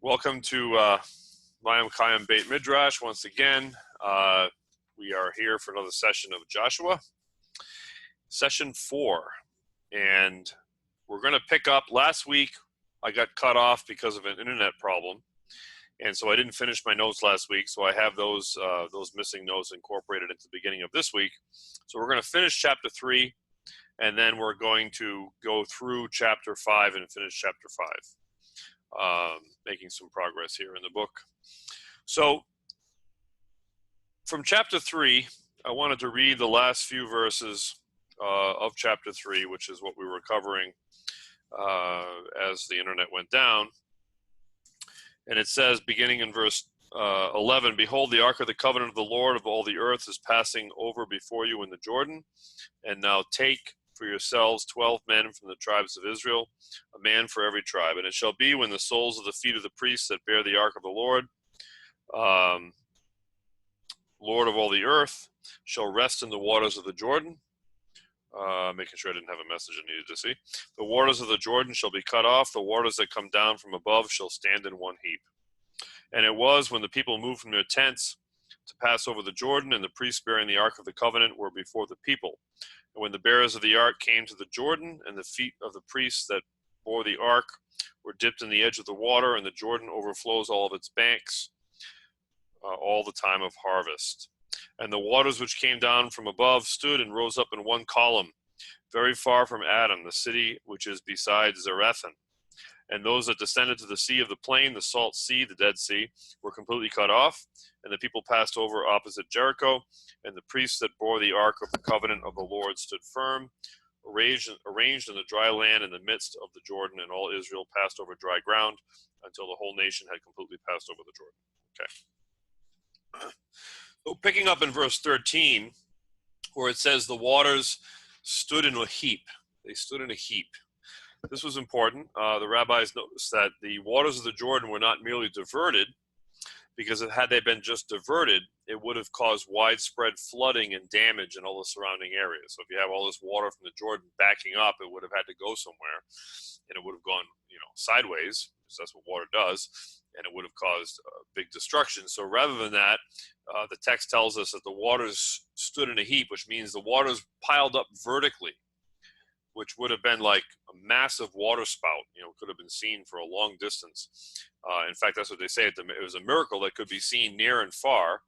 Welcome to Mayim, Chayim, Beit Midrash. Once again, we are here for another session of Joshua, session 4. And we're going to pick up. Last week, I got cut off because of an internet problem. And so I didn't finish my notes last week. So I have those missing notes incorporated into the beginning of this week. So we're going to finish chapter 3, and then we're going to go through chapter 5 and finish chapter 5. Making some progress here in the book. So from chapter 3, I wanted to read the last few verses of chapter 3, which is what we were covering as the internet went down. And it says, beginning in verse 11, "Behold, the ark of the covenant of the Lord of all the earth is passing over before you in the Jordan. And now take for yourselves 12 men from the tribes of Israel, a man for every tribe. And it shall be when the soles of the feet of the priests that bear the ark of the Lord, Lord of all the earth, shall rest in the waters of the Jordan." Making sure I didn't have a message I needed to see. "The waters of the Jordan shall be cut off. The waters that come down from above shall stand in one heap. And it was when the people moved from their tents to pass over the Jordan, and the priests bearing the ark of the covenant were before the people. And when the bearers of the ark came to the Jordan, and the feet of the priests that bore the ark were dipped in the edge of the water, and the Jordan overflows all of its banks all the time of harvest. And the waters which came down from above stood and rose up in one column, very far from Adam, the city which is beside Zarethan. And those that descended to the sea of the plain, the salt sea, the Dead Sea, were completely cut off. And the people passed over opposite Jericho. And the priests that bore the ark of the covenant of the Lord stood firm, arranged in the dry land in the midst of the Jordan. And all Israel passed over dry ground until the whole nation had completely passed over the Jordan." Okay. So picking up in verse 13, where it says the waters stood in a heap. They stood in a heap. This was important. The rabbis noticed that the waters of the Jordan were not merely diverted, because had they been just diverted, it would have caused widespread flooding and damage in all the surrounding areas. So if you have all this water from the Jordan backing up, it would have had to go somewhere, and it would have gone, sideways, because that's what water does, and it would have caused big destruction. So rather than that, the text tells us that the waters stood in a heap, which means the waters piled up vertically, which would have been like a massive water spout, could have been seen for a long distance. In fact, that's what they say. It was a miracle that could be seen near and far.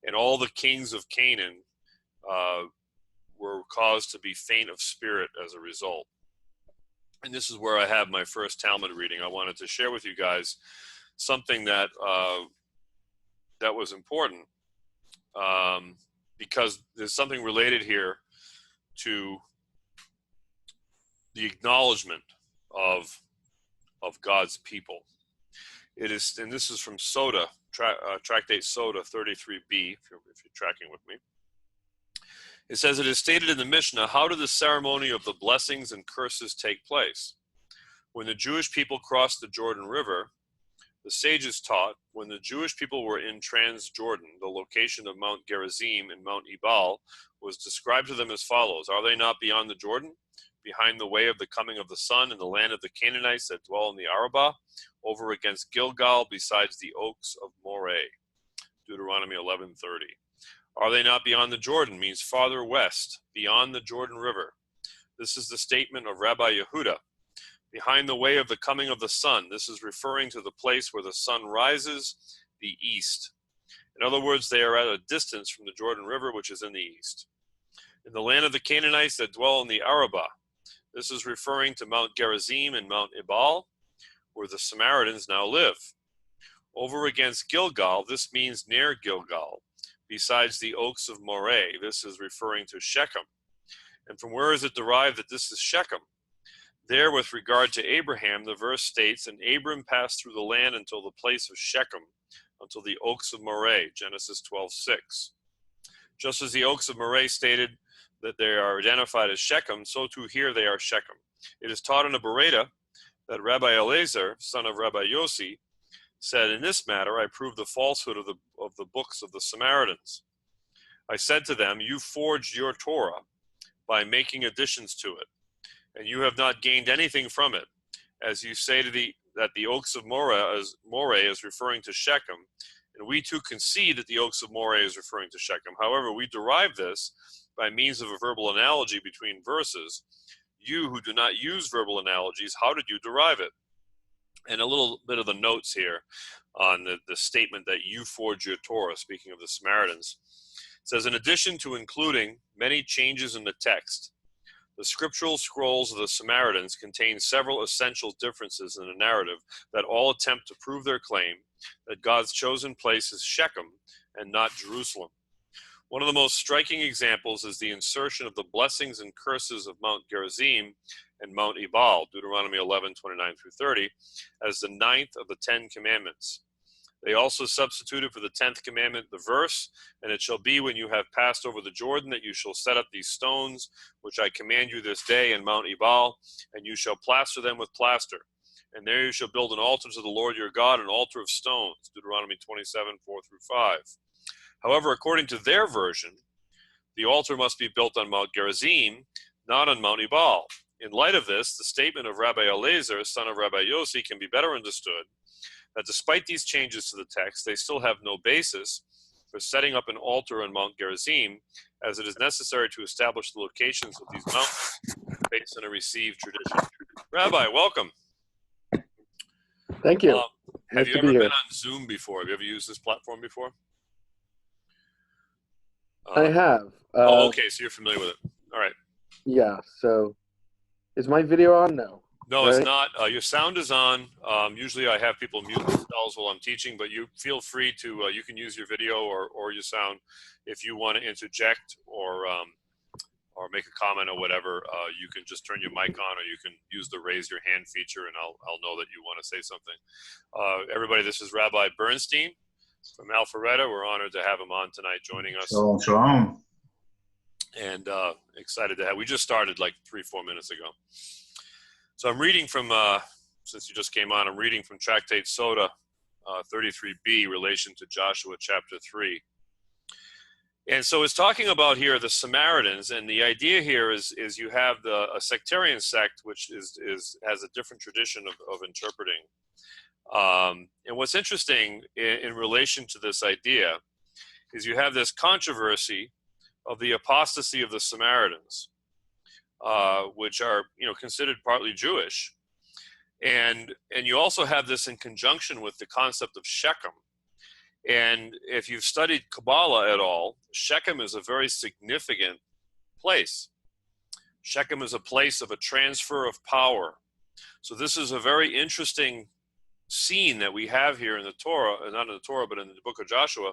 And all the kings of Canaan were caused to be faint of spirit as a result. And this is where I have my first Talmud reading. I wanted to share with you guys something that that was important, because there's something related here to the acknowledgement of God's people. It is, and this is from Soda, Tractate Soda 33b, if you're tracking with me. It says, "It is stated in the Mishnah, how did the ceremony of the blessings and curses take place? When the Jewish people crossed the Jordan River, the sages taught, when the Jewish people were in Transjordan, the location of Mount Gerizim and Mount Ebal was described to them as follows: Are they not beyond the Jordan, behind the way of the coming of the sun, in the land of the Canaanites that dwell in the Arabah, over against Gilgal, besides the oaks of Moreh?" Deuteronomy 11:30. "Are they not beyond the Jordan" means farther west, beyond the Jordan River. This is the statement of Rabbi Yehuda. Behind the way of the coming of the sun. This is referring to the place where the sun rises, the east. In other words, they are at a distance from the Jordan River, which is in the east. In the land of the Canaanites that dwell in the Arabah. This is referring to Mount Gerizim and Mount Ebal, where the Samaritans now live. Over against Gilgal, this means near Gilgal. Besides the oaks of Moreh, this is referring to Shechem. And from where is it derived that this is Shechem? There, with regard to Abraham, the verse states, "And Abram passed through the land until the place of Shechem, until the oaks of Moreh," Genesis 12:6. Just as the oaks of Moreh stated that they are identified as Shechem, so too here they are Shechem. It is taught in a Bereta that Rabbi Eliezer, son of Rabbi Yossi, said, "In this matter I prove the falsehood of the books of the Samaritans. I said to them, you forged your Torah by making additions to it, and you have not gained anything from it, as you say to that the oaks of Moreh is referring to Shechem, and we too concede that the oaks of Moreh is referring to Shechem. However, we derive this by means of a verbal analogy between verses. You who do not use verbal analogies, how did you derive it? And a little bit of the notes here on the statement that you forge your Torah, speaking of the Samaritans. It says, in addition to including many changes in the text, the scriptural scrolls of the Samaritans contain several essential differences in the narrative that all attempt to prove their claim that God's chosen place is Shechem and not Jerusalem. One of the most striking examples is the insertion of the blessings and curses of Mount Gerizim and Mount Ebal, Deuteronomy 11:29-30, as the ninth of the 10 commandments. They also substituted for the 10th commandment the verse, and it shall be when you have passed over the Jordan that you shall set up these stones, which I command you this day in Mount Ebal, and you shall plaster them with plaster. And there you shall build an altar to the Lord your God, an altar of stones, Deuteronomy 27:4-5. However, according to their version, the altar must be built on Mount Gerizim, not on Mount Ebal. In light of this, the statement of Rabbi Eliezer, son of Rabbi Yossi, can be better understood that despite these changes to the text, they still have no basis for setting up an altar on Mount Gerizim, as it is necessary to establish the locations of these mountains based on a received tradition. Rabbi, welcome. Thank you. Have you ever been on Zoom before? Have you ever used this platform before? I have. Okay, so you're familiar with it. All right. Yeah, so is my video on? No. No, right? It's not. Your sound is on. Usually I have people mute themselves while I'm teaching, but you feel free to, you can use your video or your sound if you want to interject or make a comment or whatever. You can just turn your mic on, or you can use the raise your hand feature, and I'll know that you want to say something. Everybody, this is Rabbi Bernstein from Alpharetta. We're honored to have him on tonight, joining us. Shalom, shalom. And excited to have. We just started like 3-4 minutes ago. So I'm reading from, since you just came on, I'm reading from Tractate Soda 33b, relation to Joshua chapter 3. And so it's talking about here the Samaritans, and the idea here is you have a sectarian sect which has a different tradition of interpreting. And what's interesting in relation to this idea is you have this controversy of the apostasy of the Samaritans, which are considered partly Jewish, and you also have this in conjunction with the concept of Shechem. And if you've studied Kabbalah at all, Shechem is a very significant place. Shechem is a place of a transfer of power. So this is a very interesting scene that we have here in the Torah, not in the Torah, but in the book of Joshua,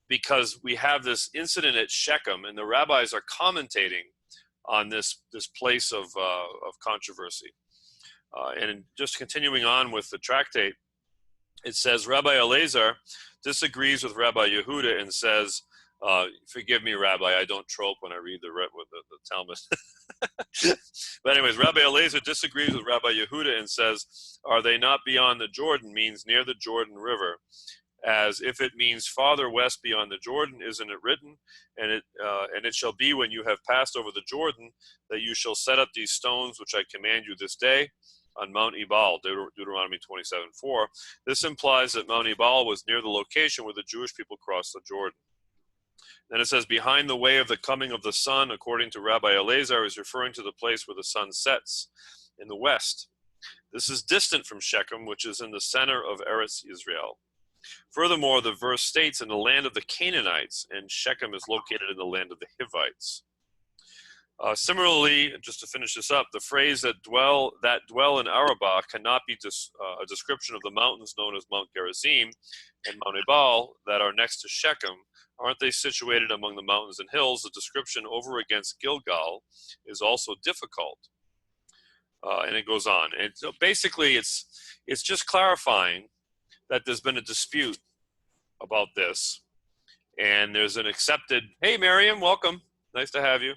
because we have this incident at Shechem, and the rabbis are commentating on this place of controversy. And just continuing on with the tractate, it says, Rabbi Eliezer disagrees with Rabbi Yehuda and says, forgive me, Rabbi, I don't trope when I read the Talmud. But anyways, Rabbi Eliezer disagrees with Rabbi Yehuda and says, are they not beyond the Jordan means near the Jordan River, as if it means farther west beyond the Jordan, isn't it written? And it shall be when you have passed over the Jordan that you shall set up these stones which I command you this day on Mount Ebal, Deuteronomy 27:4. This implies that Mount Ebal was near the location where the Jewish people crossed the Jordan. Then it says, behind the way of the coming of the sun, according to Rabbi Eliezer, is referring to the place where the sun sets in the west. This is distant from Shechem, which is in the center of Eretz Israel. Furthermore, the verse states in the land of the Canaanites, and Shechem is located in the land of the Hivites. Similarly, just to finish this up, the phrase that dwell in Arabah cannot be a description of the mountains known as Mount Gerizim and Mount Ebal that are next to Shechem. Aren't they situated among the mountains and hills? The description over against Gilgal is also difficult. And it goes on. And so basically, it's just clarifying that there's been a dispute about this. And there's an accepted, hey, Miriam, welcome. Nice to have you.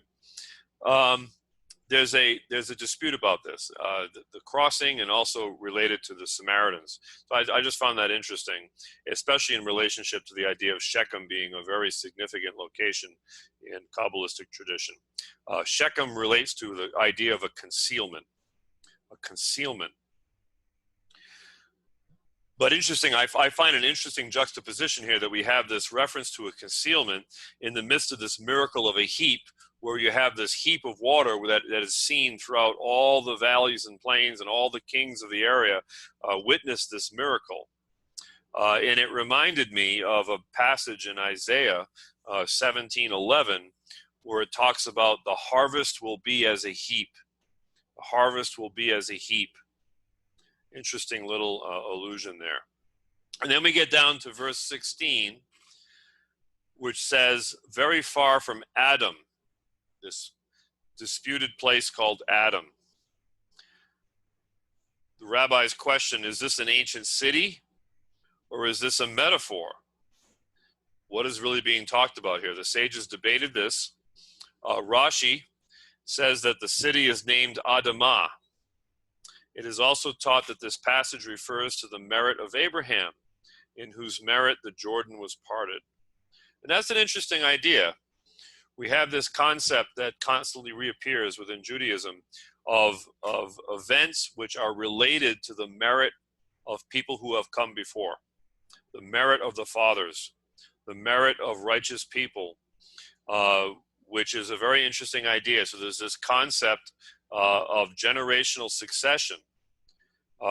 There's a dispute about this, the crossing, and also related to the Samaritans. So I just found that interesting, especially in relationship to the idea of Shechem being a very significant location in Kabbalistic tradition. Shechem relates to the idea of a concealment. But interesting, I find an interesting juxtaposition here that we have this reference to a concealment in the midst of this miracle of a heap, where you have this heap of water that is seen throughout all the valleys and plains, and all the kings of the area witness this miracle. And it reminded me of a passage in Isaiah 17:11, where it talks about the harvest will be as a heap. The harvest will be as a heap. Interesting little allusion there. And then we get down to verse 16, which says, very far from Adam, this disputed place called Adam. The rabbi's question, is this an ancient city, or is this a metaphor? What is really being talked about here? The sages debated this. Rashi says that the city is named Adamah. It is also taught that this passage refers to the merit of Abraham, in whose merit the Jordan was parted. And that's an interesting idea. We have this concept that constantly reappears within Judaism of events which are related to the merit of people who have come before, the merit of the fathers, the merit of righteous people, which is a very interesting idea. So there's this concept of generational succession,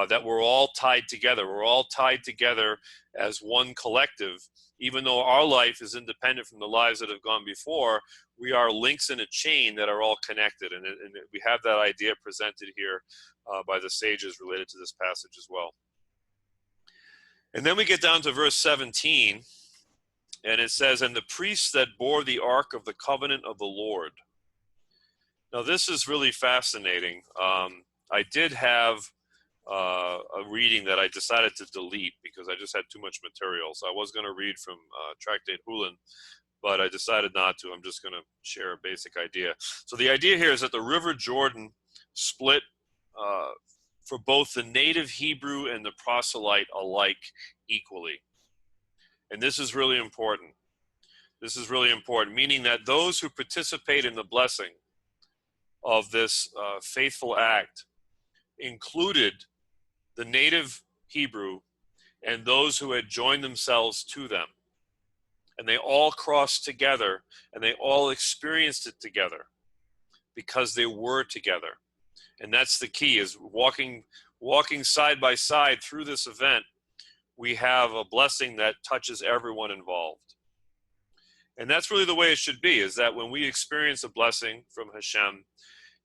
that we're all tied together. We're all tied together as one collective. Even though our life is independent from the lives that have gone before, we are links in a chain that are all connected. And we have that idea presented here by the sages related to this passage as well. And then we get down to verse 17, and it says, and the priests that bore the ark of the covenant of the Lord. Now this is really fascinating. I did have a reading that I decided to delete because I just had too much material. So I was going to read from Tractate Hulin, but I decided not to. I'm just going to share a basic idea. So the idea here is that the River Jordan split for both the native Hebrew and the proselyte alike equally. And this is really important. This is really important, meaning that those who participate in the blessing of this faithful act included the native Hebrew and those who had joined themselves to them. And they all crossed together, and they all experienced it together because they were together. And that's the key, is walking side by side through this event. We have a blessing that touches everyone involved. And that's really the way it should be, is that when we experience a blessing from Hashem,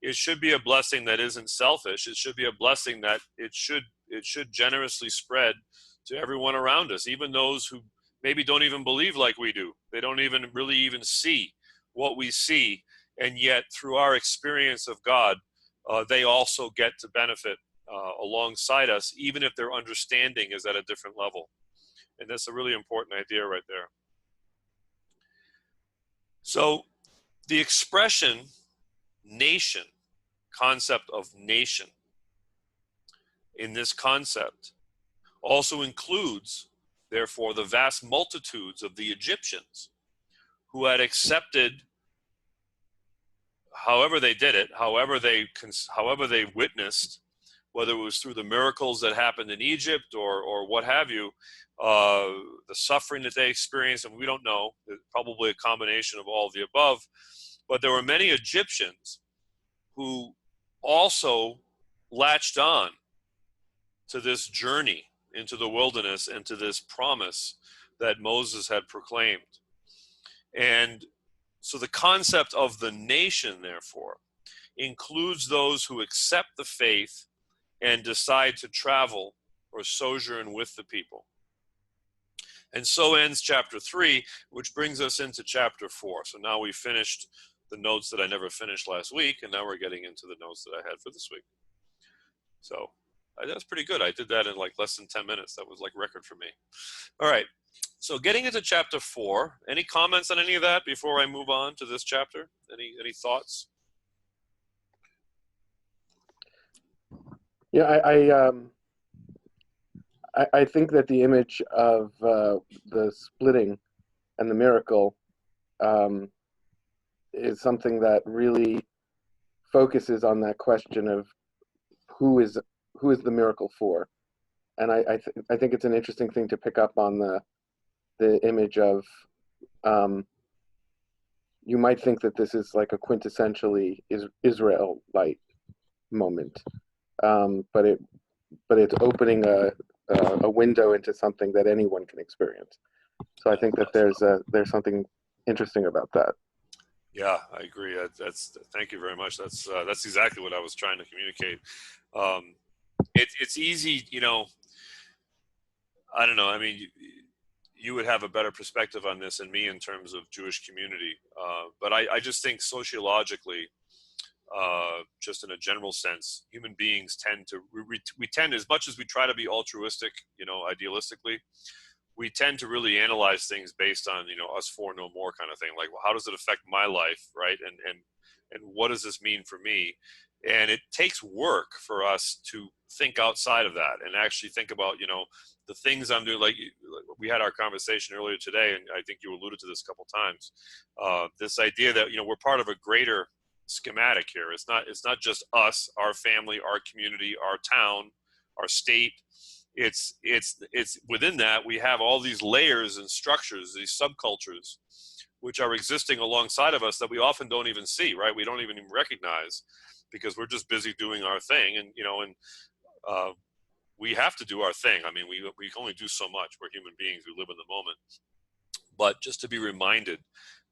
it should be a blessing that isn't selfish. It should be a blessing that it should generously spread to everyone around us, even those who maybe don't even believe like we do. They don't even really even see what we see, and yet through our experience of God, they also get to benefit alongside us, even if their understanding is at a different level. And that's a really important idea right there. So the expression nation, concept of nation, in this concept also includes, therefore, the vast multitudes of the Egyptians who had accepted, however they did it, however they witnessed, whether it was through the miracles that happened in Egypt or what have you, the suffering that they experienced, and we don't know, probably a combination of all of the above, but there were many Egyptians who also latched on to this journey into the wilderness and to this promise that Moses had proclaimed. And so the concept of the nation, therefore, includes those who accept the faith and decide to travel or sojourn with the people. And so ends chapter 3, which brings us into chapter 4. So now we finished the notes that I never finished last week, and now we're getting into the notes that I had for this week. So that's pretty good. I did that in like less than 10 minutes. That was like record for me. All right. So getting into chapter 4, any comments on any of that before I move on to this chapter? Any thoughts? Yeah, I think that the image of the splitting and the miracle is something that really focuses on that question of who is the miracle for. and I think it's an interesting thing to pick up on the image of, you might think that this is like a quintessentially Israelite moment, but it's opening a window into something that anyone can experience. So I think that there's something interesting about that. Yeah, I agree. That's thank you very much. That's exactly what I was trying to communicate. Um, it's easy, I don't know. I mean, you would have a better perspective on this than me in terms of Jewish community. But I just think sociologically, just in a general sense, human beings tend to, we tend, as much as we try to be altruistic, idealistically, we tend to really analyze things based on, us for no more kind of thing. Like, well, how does it affect my life, right? And what does this mean for me? And it takes work for us to think outside of that and actually think about, the things I'm doing. Like we had our conversation earlier today, and I think you alluded to this a couple times. This idea that we're part of a greater schematic here. It's not just us, our family, our community, our town, our state. It's within that we have all these layers and structures, these subcultures, which are existing alongside of us that we often don't even see, right? We don't even recognize because we're just busy doing our thing, and we have to do our thing. I mean, we can only do so much. We're human beings. We live in the moment. But just to be reminded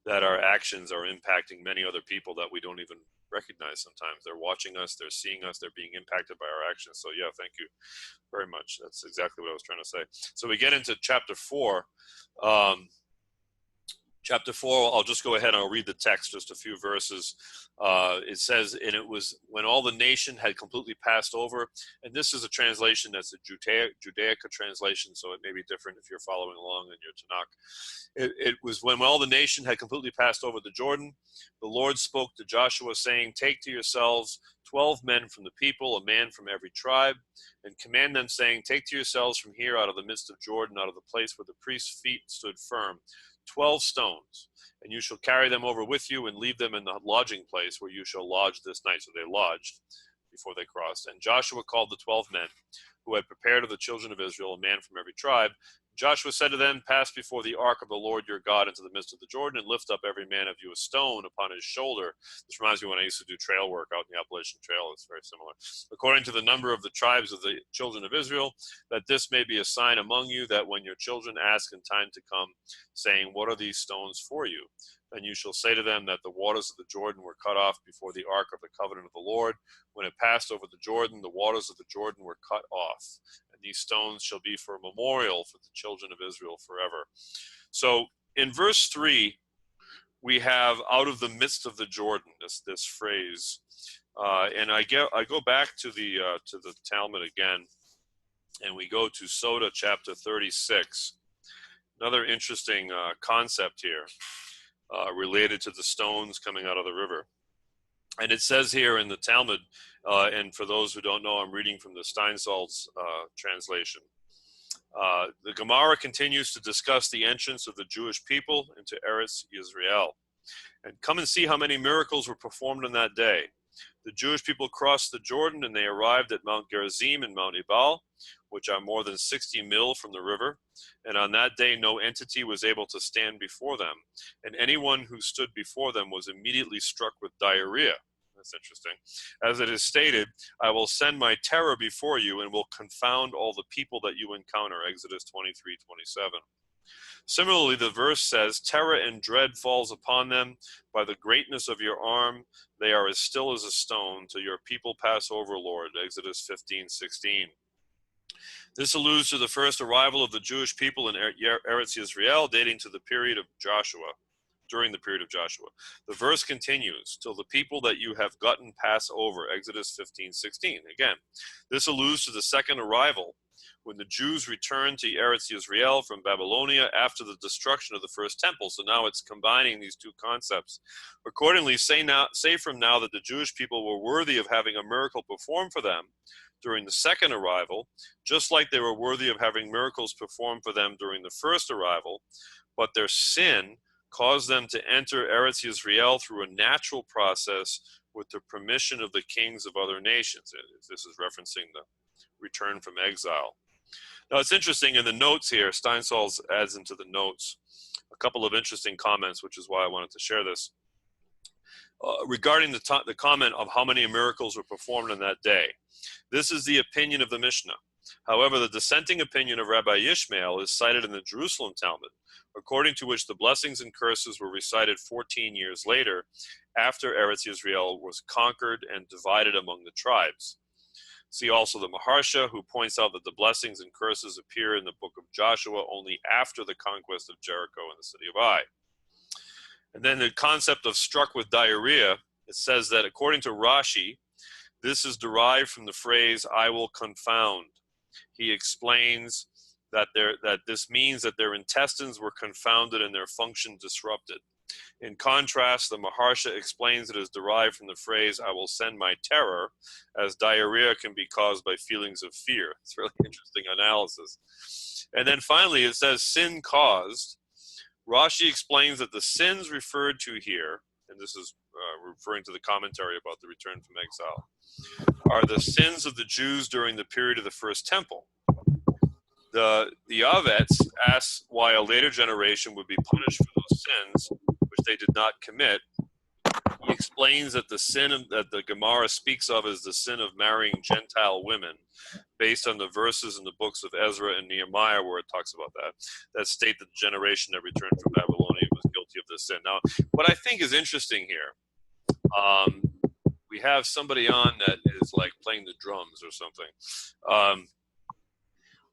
that our actions are impacting many other people that we don't even recognize sometimes. They're watching us, they're seeing us, they're being impacted by our actions. So yeah, thank you very much. That's exactly what I was trying to say. So we get into chapter 4. Chapter 4, I'll just go ahead and I'll read the text, just a few verses. It says, and it was when all the nation had completely passed over, and this is a translation that's a Judaica translation, so it may be different if you're following along in your Tanakh. It was when all the nation had completely passed over the Jordan, the Lord spoke to Joshua, saying, take to yourselves 12 men from the people, a man from every tribe, and command them, saying, take to yourselves from here out of the midst of Jordan, out of the place where the priest's feet stood firm, 12 stones, and you shall carry them over with you and leave them in the lodging place where you shall lodge this night. So they lodged before they crossed. And Joshua called the 12 men who had prepared of the children of Israel, a man from every tribe. Joshua said to them, pass before the ark of the Lord your God into the midst of the Jordan, and lift up every man of you a stone upon his shoulder. This reminds me when I used to do trail work out in the Appalachian Trail. It's very similar. According to the number of the tribes of the children of Israel, that this may be a sign among you, that when your children ask in time to come, saying, what are these stones for you? Then you shall say to them that the waters of the Jordan were cut off before the ark of the covenant of the Lord. When it passed over the Jordan, the waters of the Jordan were cut off. And these stones shall be for a memorial for the children of Israel forever. So in verse 3, we have out of the midst of the Jordan, this phrase. And I go back to the Talmud again, and we go to Sota chapter 36. Another interesting concept here. Related to the stones coming out of the river. And it says here in the Talmud, and for those who don't know, I'm reading from the Steinsaltz translation. The Gemara continues to discuss the entrance of the Jewish people into Eretz Yisrael. And come and see how many miracles were performed on that day. The Jewish people crossed the Jordan, and they arrived at Mount Gerizim and Mount Ebal, which are more than 60 mil from the river. And on that day, no entity was able to stand before them. And anyone who stood before them was immediately struck with diarrhea. That's interesting. As it is stated, I will send my terror before you and will confound all the people that you encounter. Exodus 23:27. Similarly, the verse says, terror and dread falls upon them. By the greatness of your arm, they are as still as a stone till your people pass over, Lord. Exodus 15:16. This alludes to the first arrival of the Jewish people in Eretz Yisrael, dating to the period of Joshua, during the period of Joshua. The verse continues, till the people that you have gotten pass over, Exodus 15:16. Again, this alludes to the second arrival, when the Jews returned to Eretz Yisrael from Babylonia after the destruction of the first temple. So now it's combining these two concepts. Accordingly, say from now that the Jewish people were worthy of having a miracle performed for them during the second arrival, just like they were worthy of having miracles performed for them during the first arrival, but their sin caused them to enter Eretz Yisrael through a natural process with the permission of the kings of other nations. This is referencing the return from exile. Now, it's interesting in the notes here, Steinsaltz adds into the notes a couple of interesting comments, which is why I wanted to share this. Regarding the comment of how many miracles were performed on that day. This is the opinion of the Mishnah. However, the dissenting opinion of Rabbi Yishmael is cited in the Jerusalem Talmud, according to which the blessings and curses were recited 14 years later, after Eretz Yisrael was conquered and divided among the tribes. See also the Maharsha, who points out that the blessings and curses appear in the book of Joshua only after the conquest of Jericho and the city of Ai. And then the concept of struck with diarrhea, it says that according to Rashi, this is derived from the phrase, I will confound. He explains that this means that their intestines were confounded and their function disrupted. In contrast, the Maharsha explains it is derived from the phrase, I will send my terror, as diarrhea can be caused by feelings of fear. It's a really interesting analysis. And then finally, it says sin caused. Rashi explains that the sins referred to here, and this is referring to the commentary about the return from exile, are the sins of the Jews during the period of the first temple. The Avets asks why a later generation would be punished for those sins which they did not commit. He explains that the sin that the Gemara speaks of is the sin of marrying Gentile women, based on the verses in the books of Ezra and Nehemiah where it talks about that state that the generation that returned from Babylonia was guilty of this sin. Now, what I think is interesting here, we have somebody on that is like playing the drums or something.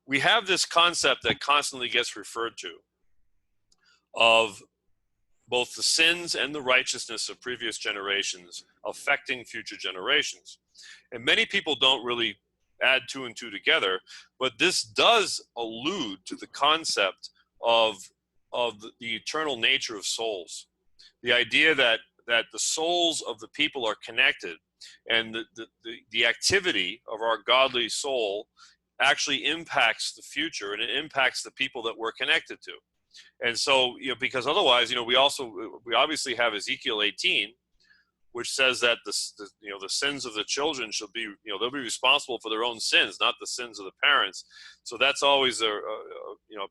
We have this concept that constantly gets referred to of both the sins and the righteousness of previous generations affecting future generations. And many people don't really add two and two together, but this does allude to the concept of the eternal nature of souls. The idea that the souls of the people are connected, and the activity of our godly soul actually impacts the future, and it impacts the people that we're connected to. And so, because otherwise, we obviously have Ezekiel 18, which says that the sins of the children shall be, they'll be responsible for their own sins, not the sins of the parents. So that's always a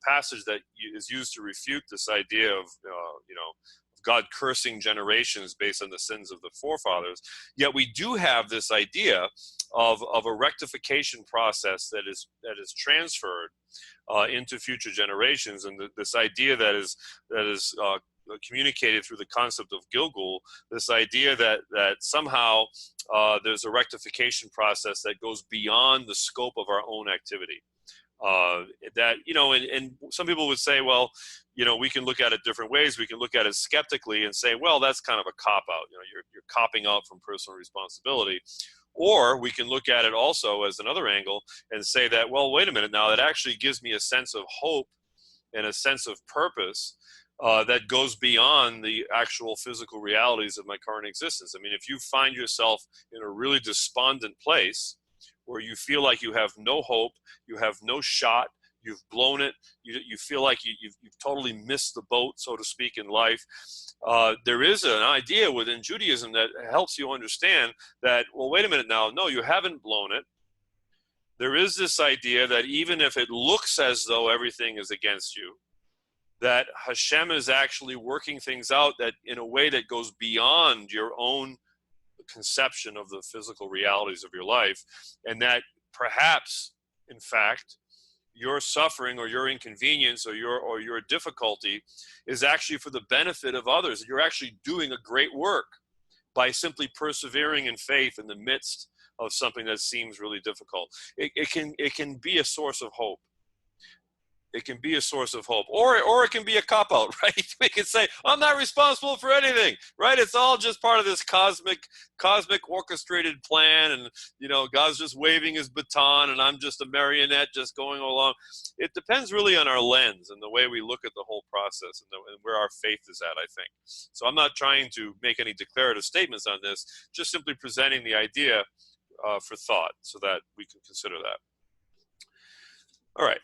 passage that is used to refute this idea of, God cursing generations based on the sins of the forefathers. Yet we do have this idea of a rectification process that is transferred into future generations, and this idea that is communicated through the concept of Gilgul, this idea that somehow there's a rectification process that goes beyond the scope of our own activity. And some people would say, well, we can look at it different ways. We can look at it skeptically and say, well, that's kind of a cop-out. You're copping out from personal responsibility. Or we can look at it also as another angle and say that, well, wait a minute now, that actually gives me a sense of hope and a sense of purpose that goes beyond the actual physical realities of my current existence. I mean, if you find yourself in a really despondent place where you feel like you have no hope, you have no shot, you've blown it, you feel like you've totally missed the boat, so to speak, in life, there is an idea within Judaism that helps you understand that, well, wait a minute now, no, you haven't blown it. There is this idea that even if it looks as though everything is against you, that Hashem is actually working things out that in a way that goes beyond your own conception of the physical realities of your life, and that perhaps, in fact, your suffering or your inconvenience or your difficulty is actually for the benefit of others. You're actually doing a great work by simply persevering in faith in the midst of something that seems really difficult. It can be a source of hope. It can be a source of hope, or it can be a cop-out, right? We can say, I'm not responsible for anything, right? It's all just part of this cosmic orchestrated plan, and, God's just waving his baton, and I'm just a marionette just going along. It depends really on our lens and the way we look at the whole process and where our faith is at, I think. So I'm not trying to make any declarative statements on this, just simply presenting the idea for thought so that we can consider that. All right.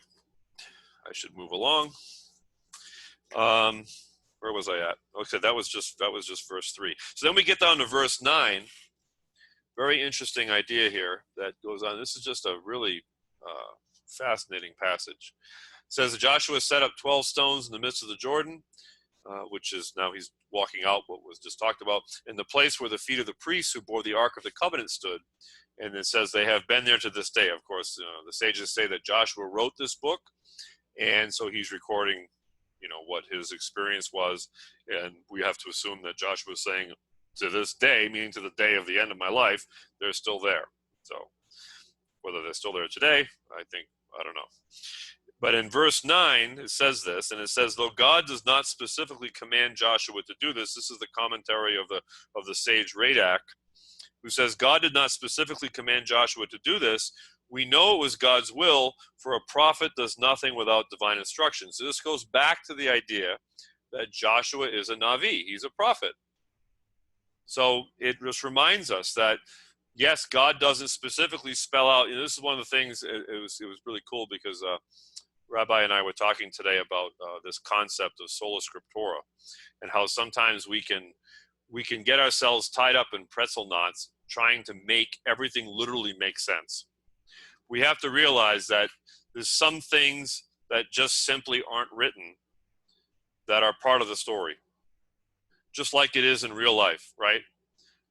I should move along. Where was I at? Okay, that was just verse 3. So then we get down to verse 9. Very interesting idea here that goes on. This is just a really fascinating passage. It says that Joshua set up 12 stones in the midst of the Jordan, which is now he's walking out what was just talked about, in the place where the feet of the priests who bore the Ark of the Covenant stood. And it says they have been there to this day. Of course, the sages say that Joshua wrote this book, and so he's recording, what his experience was. And we have to assume that Joshua is saying, to this day, meaning to the day of the end of my life, they're still there. So whether they're still there today, I don't know. But in verse 9, it says this, and it says, though God does not specifically command Joshua to do this, this is the commentary of the sage Radak, who says, God did not specifically command Joshua to do this. We know it was God's will, for a prophet does nothing without divine instruction. So this goes back to the idea that Joshua is a Navi. He's a prophet. So it just reminds us that, yes, God doesn't specifically spell out. This is one of the things, it was really cool because Rabbi and I were talking today about this concept of sola scriptura and how sometimes we can get ourselves tied up in pretzel knots trying to make everything literally make sense. We have to realize that there's some things that just simply aren't written that are part of the story, just like it is in real life, right?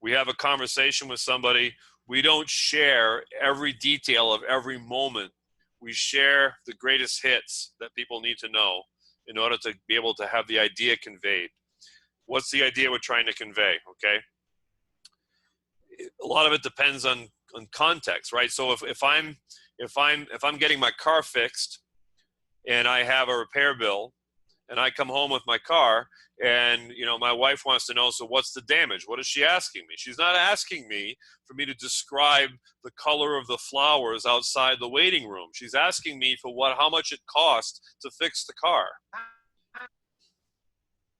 We have a conversation with somebody. We don't share every detail of every moment. We share the greatest hits that people need to know in order to be able to have the idea conveyed. What's the idea we're trying to convey, okay? A lot of it depends on context, right? So if I'm getting my car fixed and I have a repair bill and I come home with my car and, my wife wants to know, so what's the damage? What is she asking me? She's not asking me for me to describe the color of the flowers outside the waiting room. She's asking me for how much it cost to fix the car.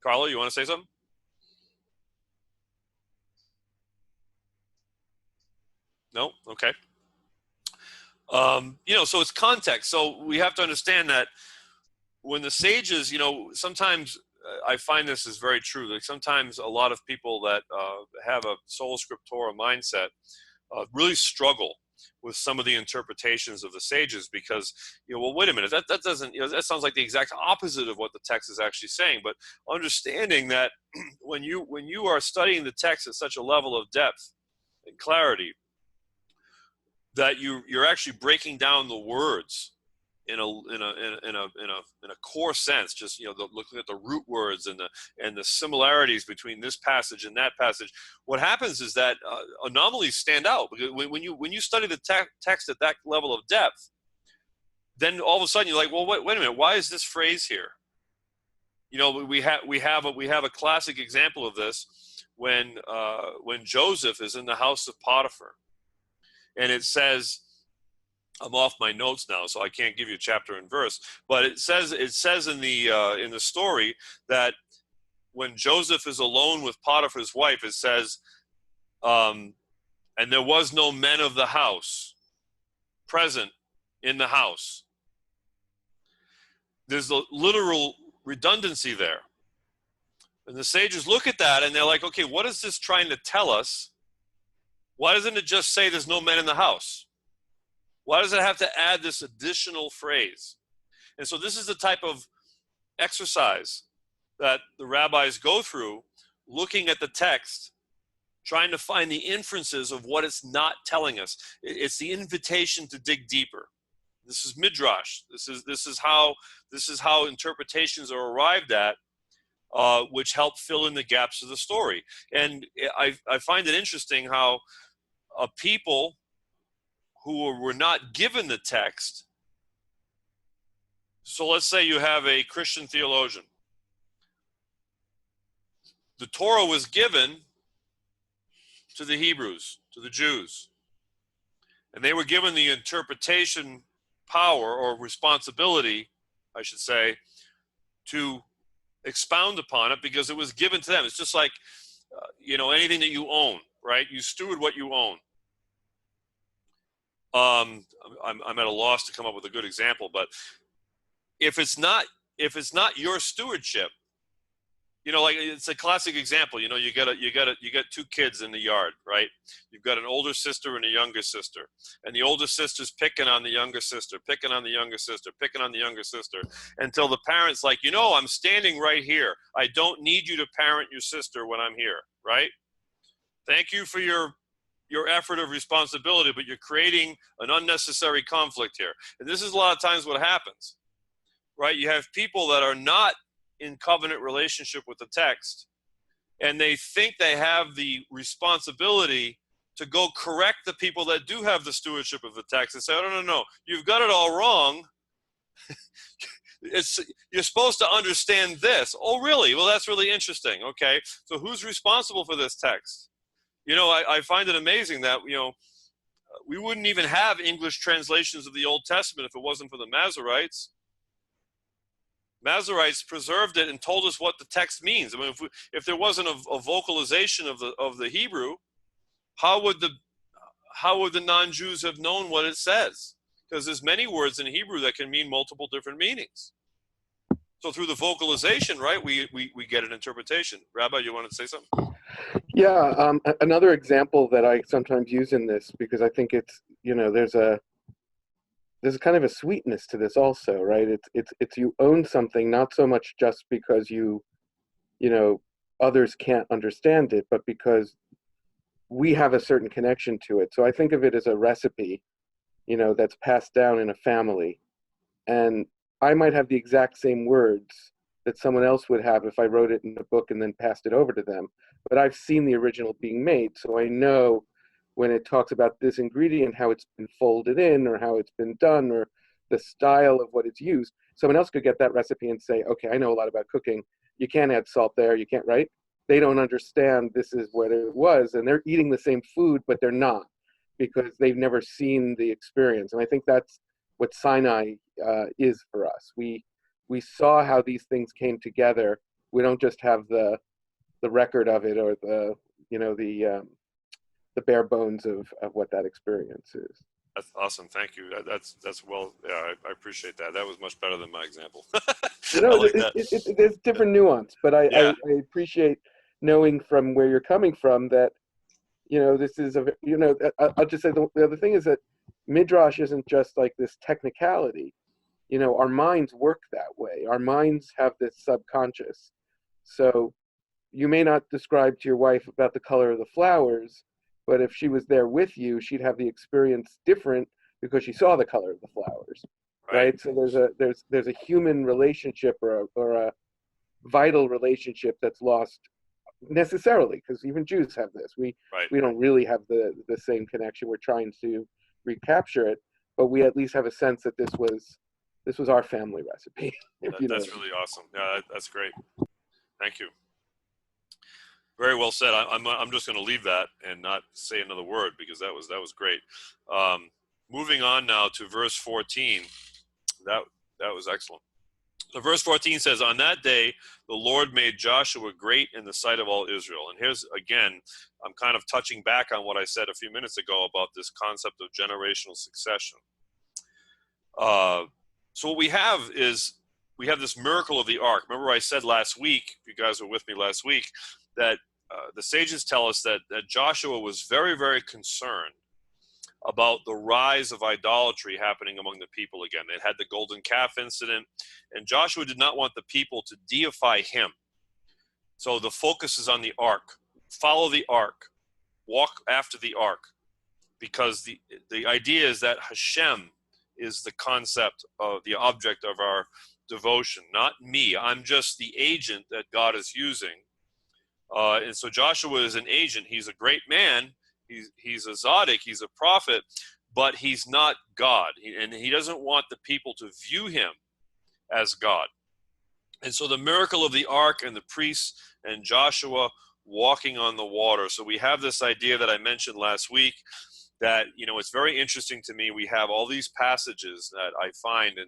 Carla, you want to say something? No? Okay. So it's context. So we have to understand that when the sages, sometimes I find this is very true. Like sometimes a lot of people that have a sola scriptura mindset really struggle with some of the interpretations of the sages because, well, wait a minute, that doesn't, that sounds like the exact opposite of what the text is actually saying. But understanding that when you are studying the text at such a level of depth and clarity, that you're actually breaking down the words in a core sense, just looking at the root words and the similarities between this passage and that passage. What happens is that anomalies stand out because when you study the text at that level of depth, then all of a sudden you're like, well, wait a minute, why is this phrase here? We have a classic example of this when Joseph is in the house of Potiphar. And it says, I'm off my notes now, so I can't give you chapter and verse. But it says in the story that when Joseph is alone with Potiphar's wife, it says, and there was no men of the house present in the house. There's a literal redundancy there. And the sages look at that and they're like, okay, what is this trying to tell us? Why doesn't it just say there's no men in the house? Why does it have to add this additional phrase? And so this is the type of exercise that the rabbis go through, looking at the text, trying to find the inferences of what it's not telling us. It's the invitation to dig deeper. This is Midrash. This is how interpretations are arrived at, which help fill in the gaps of the story. And I find it interesting how people who were not given the text, so let's say you have a Christian theologian. The Torah was given to the Hebrews, to the Jews, and they were given the interpretation power or responsibility, I should say, to expound upon it because it was given to them. It's just like, anything that you own, right? You steward what you own. I'm at a loss to come up with a good example, but if it's not your stewardship, like it's a classic example. You got two kids in the yard, right? You've got an older sister and a younger sister, and the older sister's picking on the younger sister, picking on the younger sister, picking on the younger sister, until the parent's like, I'm standing right here. I don't need you to parent your sister when I'm here, right? Thank you for your effort of responsibility, but you're creating an unnecessary conflict here. And this is a lot of times what happens, right? You have people that are not in covenant relationship with the text, and they think they have the responsibility to go correct the people that do have the stewardship of the text and say, oh, no, you've got it all wrong. You're supposed to understand this. Oh, really? Well, that's really interesting. Okay, so who's responsible for this text? I find it amazing that, we wouldn't even have English translations of the Old Testament if it wasn't for the Masoretes. Masoretes preserved it and told us what the text means. I mean, if there wasn't a vocalization of the Hebrew, how would the non-Jews have known what it says? Because there's many words in Hebrew that can mean multiple different meanings. So through the vocalization, right, we get an interpretation. Rabbi, you want to say something? Yeah, another example that I sometimes use in this, because I think it's, there's kind of a sweetness to this also, right? It's you own something, not so much just because others can't understand it, but because we have a certain connection to it. So I think of it as a recipe, that's passed down in a family. And I might have the exact same words that someone else would have if I wrote it in a book and then passed it over to them. But I've seen the original being made, so I know when it talks about this ingredient, how it's been folded in or how it's been done or the style of what it's used. Someone else could get that recipe and say, okay, I know a lot about cooking. You can't add salt there. You can't, right? They don't understand this is what it was. And they're eating the same food, but they're not, because they've never seen the experience. And I think that's what Sinai is for us. We saw how these things came together. We don't just have the record of it or the bare bones of what that experience is. That's awesome. Thank you. That's well. Yeah, I appreciate that. That was much better than my example. I like that. There's different nuance, but I appreciate knowing from where you're coming from that, this is I'll just say the other thing is that Midrash isn't just like this technicality. Our minds work that way. Our minds have this subconscious. So you may not describe to your wife about the color of the flowers, but if she was there with you, she'd have the experience different because she saw the color of the flowers, right? So there's a human relationship or a vital relationship that's lost necessarily, because even Jews have this. We don't really have the same connection. We're trying to recapture it, but we at least have a sense that this was our family recipe. That's really awesome. Yeah, that's great. Thank you. Very well said. I'm just going to leave that and not say another word, because that was great. Moving on now to verse 14. That was excellent. So verse 14 says, on that day, the Lord made Joshua great in the sight of all Israel. And here's, again, I'm kind of touching back on what I said a few minutes ago about this concept of generational succession. So what we have is, we have this miracle of the ark. Remember I said last week, if you guys were with me last week, that the sages tell us that Joshua was very, very concerned about the rise of idolatry happening among the people again. They had the golden calf incident, and Joshua did not want the people to deify him. So the focus is on the ark. Follow the ark. Walk after the ark. Because the idea is that Hashem is the concept of the object of our devotion, not me. I'm just the agent that God is using. And so Joshua is an agent. He's a great man. He's a tzaddik. He's a prophet, but he's not God. And he doesn't want the people to view him as God. And so the miracle of the ark and the priests and Joshua walking on the water. So we have this idea that I mentioned last week that, it's very interesting to me. We have all these passages that I find in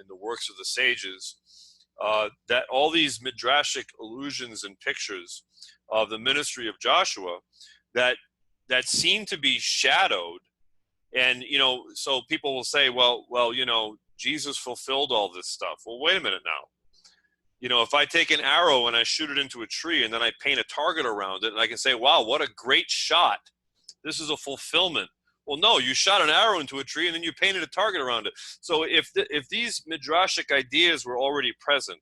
the works of the sages, that all these midrashic allusions and pictures of the ministry of Joshua that seem to be shadowed. And, so people will say, well, Jesus fulfilled all this stuff. Well, wait a minute now. if I take an arrow and I shoot it into a tree and then I paint a target around it, and I can say, wow, what a great shot. This is a fulfillment. Well, no, you shot an arrow into a tree and then you painted a target around it. So if these midrashic ideas were already present,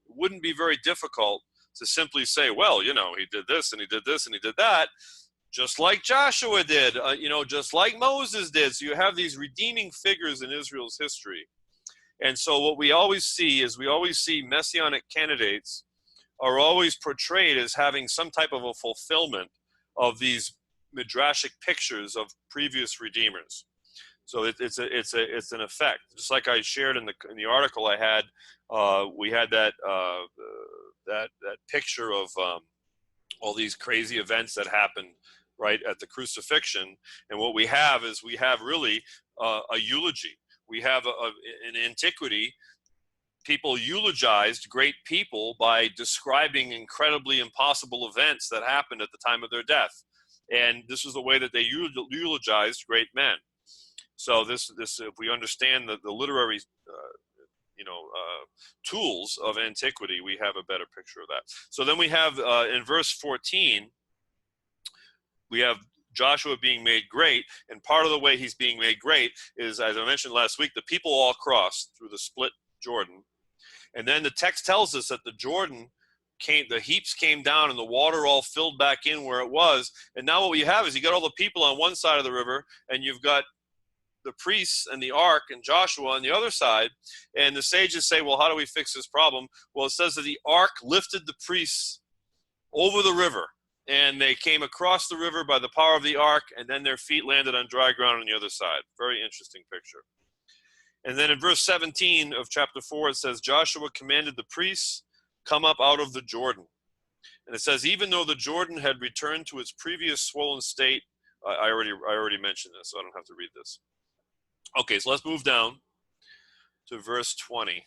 it wouldn't be very difficult to simply say, well, he did this and he did this and he did that, just like Joshua did, just like Moses did. So you have these redeeming figures in Israel's history. And so what we always see is messianic candidates are always portrayed as having some type of a fulfillment of these midrashic pictures of previous redeemers. So it's an effect. Just like I shared in the article I had, we had that picture of all these crazy events that happened right at the crucifixion, and what we have really a eulogy. We have in antiquity, people eulogized great people by describing incredibly impossible events that happened at the time of their death. And this is the way that they eulogized great men. So this if we understand the literary tools of antiquity, we have a better picture of that. So then we have in verse 14, we have Joshua being made great, and part of the way he's being made great is, as I mentioned last week, the people all crossed through the split Jordan. And then the text tells us that the heaps came down and the water all filled back in where it was. And now what we have is you got all the people on one side of the river, and you've got the priests and the ark and Joshua on the other side. And the sages say, well, how do we fix this problem? Well, it says that the ark lifted the priests over the river, and they came across the river by the power of the ark, and then their feet landed on dry ground on the other side. Very interesting picture. And then in verse 17 of chapter 4, it says, Joshua commanded the priests, come up out of the Jordan. And it says, even though the Jordan had returned to its previous swollen state, I already mentioned this, so I don't have to read this. Okay, so let's move down to verse 20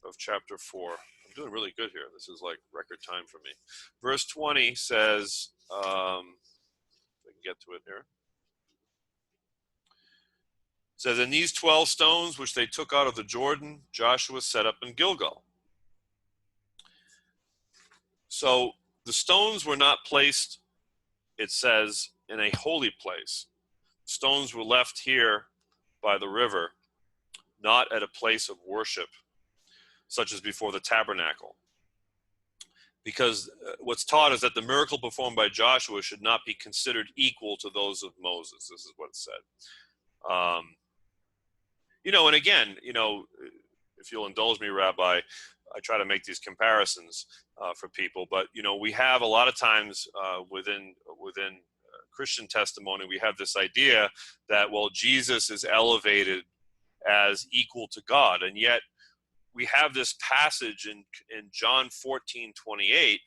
of chapter 4. I'm doing really good here. This is like record time for me. Verse 20 says, if I can get to it here. It says, and these 12 stones which they took out of the Jordan, Joshua set up in Gilgal. So the stones were not placed, it says, in a holy place. Stones were left here by the river, not at a place of worship, such as before the tabernacle. Because what's taught is that the miracle performed by Joshua should not be considered equal to those of Moses. This is what it said. And again, if you'll indulge me, Rabbi, I try to make these comparisons for people. But, we have a lot of times within Christian testimony, we have this idea that, well, Jesus is elevated as equal to God. And yet we have this passage in John 14:28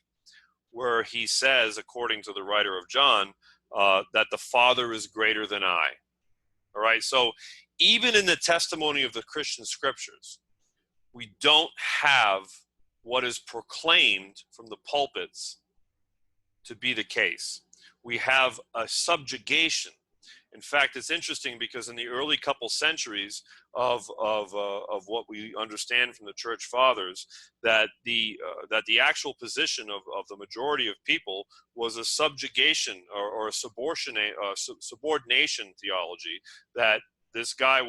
where he says, according to the writer of John, that the Father is greater than I. All right. So even in the testimony of the Christian scriptures, we don't have what is proclaimed from the pulpits to be the case. We have a subjugation. In fact, it's interesting because in the early couple centuries of what we understand from the church fathers, that the actual position of the majority of people was a subjugation or a subordination theology, that this guy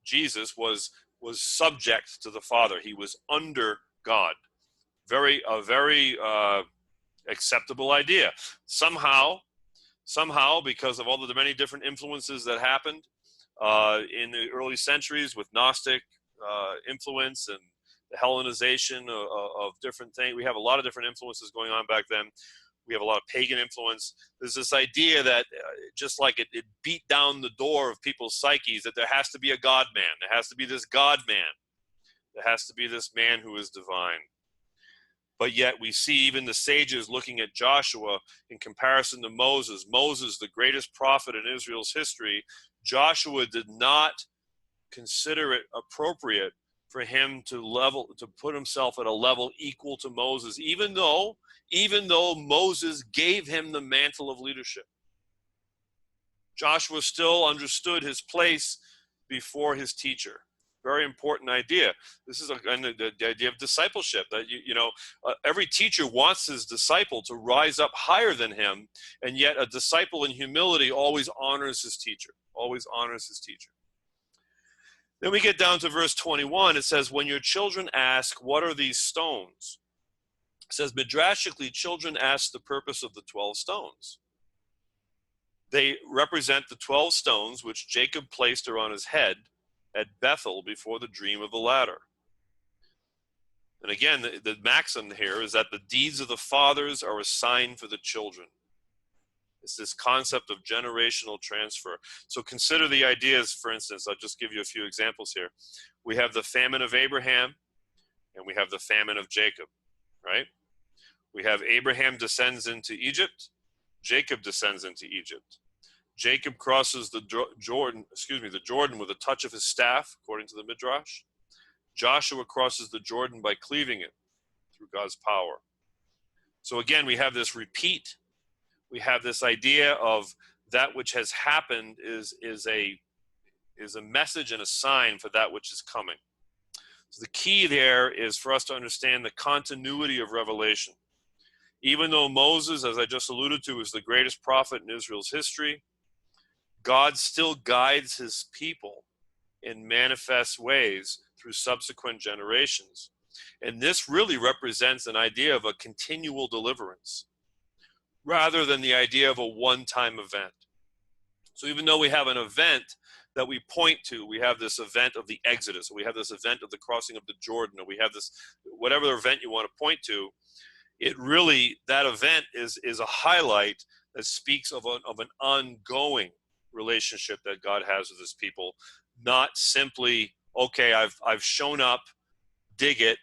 Jesus was subject to the Father. He was under God. Very acceptable idea. Somehow, because of all the many different influences that happened in the early centuries with Gnostic influence and the Hellenization of different things, we have a lot of different influences going on back then. We have a lot of pagan influence. There's this idea that just like it beat down the door of people's psyches, that there has to be a God man. There has to be this God man. There has to be this man who is divine. But yet we see even the sages looking at Joshua in comparison to Moses. Moses, the greatest prophet in Israel's history, Joshua did not consider it appropriate for him to put himself at a level equal to Moses, even though Moses gave him the mantle of leadership. Joshua still understood his place before his teacher. very important idea. This is the idea of discipleship, that every teacher wants his disciple to rise up higher than him, and yet a disciple in humility always honors his teacher, always honors his teacher. Then we get down to verse 21. It says, when your children ask, what are these stones? It says, midrashically, children ask the purpose of the 12 stones. They represent the 12 stones which Jacob placed around his head at Bethel before the dream of the ladder. And again, the maxim here is that the deeds of the fathers are a sign for the children. It's this concept of generational transfer. So consider the ideas, for instance, I'll just give you a few examples here. We have the famine of Abraham, and we have the famine of Jacob, right? We have Abraham descends into Egypt, Jacob descends into Egypt. Jacob crosses the Jordan with a touch of his staff, according to the Midrash. Joshua crosses the Jordan by cleaving it through God's power. So again, we have this repeat. We have this idea of that which has happened is a message and a sign for that which is coming. So the key there is for us to understand the continuity of revelation. Even though Moses, as I just alluded to, is the greatest prophet in Israel's history, God still guides his people in manifest ways through subsequent generations. And this really represents an idea of a continual deliverance, rather than the idea of a one-time event. So even though we have an event that we point to, we have this event of the Exodus, or we have this event of the crossing of the Jordan, or we have this, whatever event you want to point to, it really, that event is a highlight that speaks of an ongoing relationship that God has with his people, not simply, okay, I've shown up, dig it,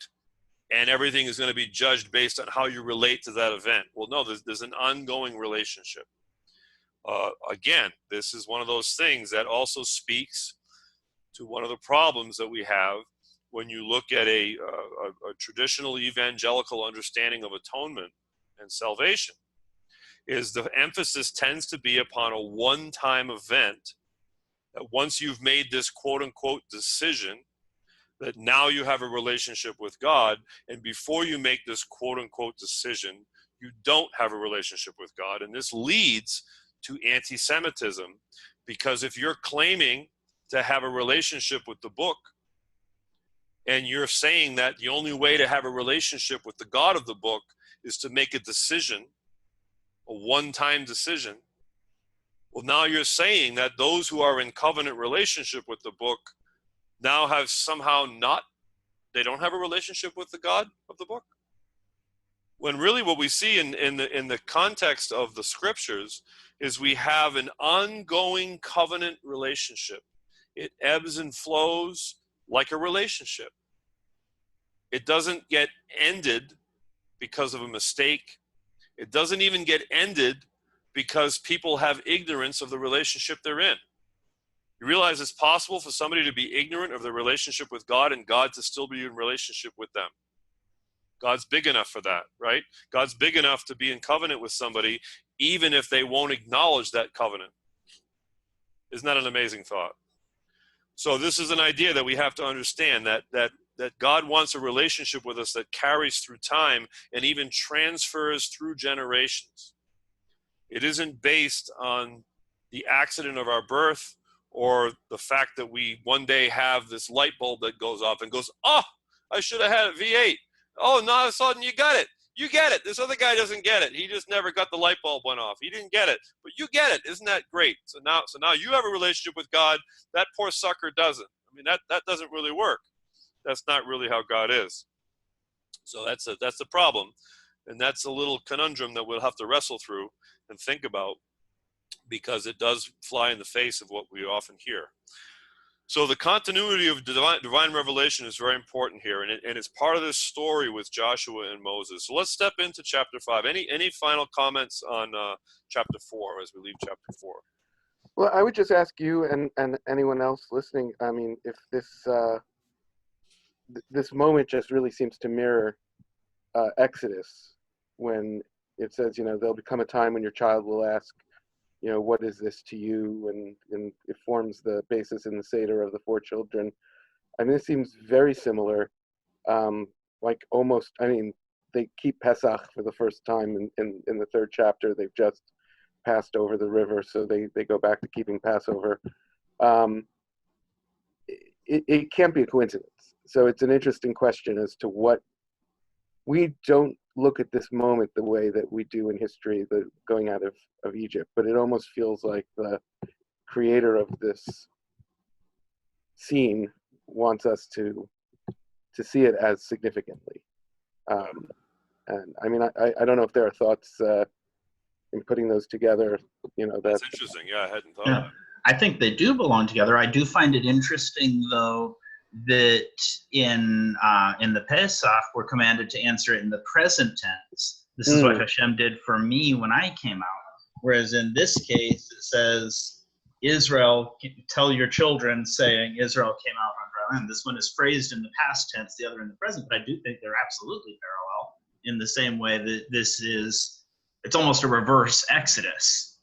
and everything is going to be judged based on how you relate to that event. Well, no, there's an ongoing relationship. Again, this is one of those things that also speaks to one of the problems that we have when you look at a traditional evangelical understanding of atonement and salvation, is the emphasis tends to be upon a one-time event, that once you've made this quote-unquote decision, that now you have a relationship with God, and before you make this quote-unquote decision, you don't have a relationship with God. And this leads to anti-Semitism, because if you're claiming to have a relationship with the book, and you're saying that the only way to have a relationship with the God of the book is to make a decision, a one-time decision, well, now you're saying that those who are in covenant relationship with the book now have somehow they don't have a relationship with the God of the book. When really what we see in the context of the scriptures is we have an ongoing covenant relationship. It ebbs and flows like a relationship. It doesn't get ended because of a mistake. It doesn't even get ended because people have ignorance of the relationship they're in. You realize it's possible for somebody to be ignorant of their relationship with God and God to still be in relationship with them. God's big enough for that, right? God's big enough to be in covenant with somebody even if they won't acknowledge that covenant. Isn't that an amazing thought? So this is an idea that we have to understand, that God wants a relationship with us that carries through time and even transfers through generations. It isn't based on the accident of our birth or the fact that we one day have this light bulb that goes off and goes, oh, I should have had a V8. Oh, now all of a sudden you got it. You get it. This other guy doesn't get it. He just never got the light bulb went off. He didn't get it, but you get it. Isn't that great? So now you have a relationship with God. That poor sucker doesn't. I mean, that doesn't really work. That's not really how God is. So that's the problem. And that's a little conundrum that we'll have to wrestle through and think about, because it does fly in the face of what we often hear. So the continuity of divine revelation is very important here, and it's part of this story with Joshua and Moses. So let's step into chapter 5. Any final comments on chapter 4 as we leave chapter 4? Well, I would just ask you and anyone else listening, I mean, if this moment just really seems to mirror Exodus, when it says, there'll become a time when your child will ask, what is this to you? And it forms the basis in the Seder of the 4 children. I mean, this seems very similar. Like almost, I mean, they keep Pesach for the first time in the third chapter. They've just passed over the river, so they go back to keeping Passover. It can't be a coincidence. So it's an interesting question as to what we don't look at this moment the way that we do in history, the going out of Egypt, but it almost feels like the creator of this scene wants us to see it as significantly. And I mean, I don't know if there are thoughts in putting those together. That's interesting. Yeah, I hadn't thought of that. I think they do belong together. I do find it interesting, though, that in the Pesach, we're commanded to answer it in the present tense. This is what Hashem did for me when I came out. Whereas in this case, it says, Israel, tell your children, saying, Israel came out on dry land. This one is phrased in the past tense, the other in the present, but I do think they're absolutely parallel in the same way that it's almost a reverse Exodus.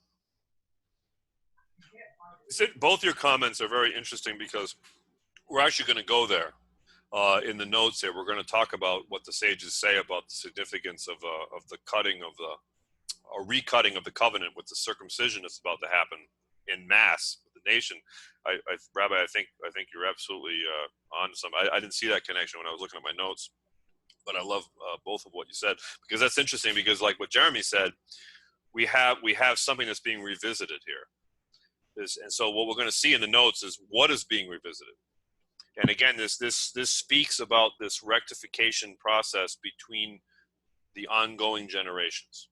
Both your comments are very interesting because we're actually going to go there in the notes here. We're going to talk about what the sages say about the significance of the cutting of recutting of the covenant with the circumcision that's about to happen in mass with the nation. Rabbi, I think you're absolutely on to something. I didn't see that connection when I was looking at my notes, but I love both of what you said, because that's interesting. Because like what Jeremy said, we have something that's being revisited here. And so what we're going to see in the notes is what is being revisited. And again, this speaks about this rectification process between the ongoing generations.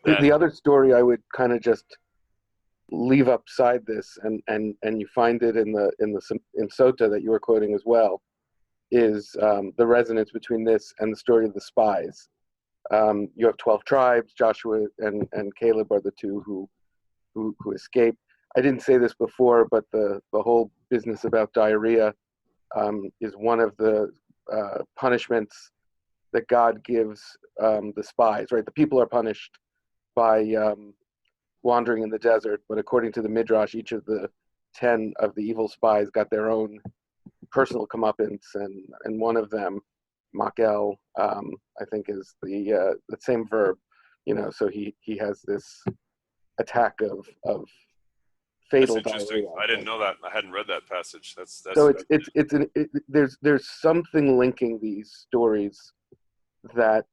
The other story I would kind of just leave upside this, and you find it in Sota that you were quoting as well, is the resonance between this and the story of the spies. You have 12 tribes. Joshua and Caleb are the two who escaped. I didn't say this before, but the whole business about diarrhea is one of the punishments that God gives the spies, right? The people are punished by wandering in the desert, but according to the Midrash, each of the 10 of the evil spies got their own personal comeuppance, and one of them, Makel, I think is the same verb, so he has this attack of fatal diarrhea. I didn't know that. I hadn't read that passage. So there's something linking these stories that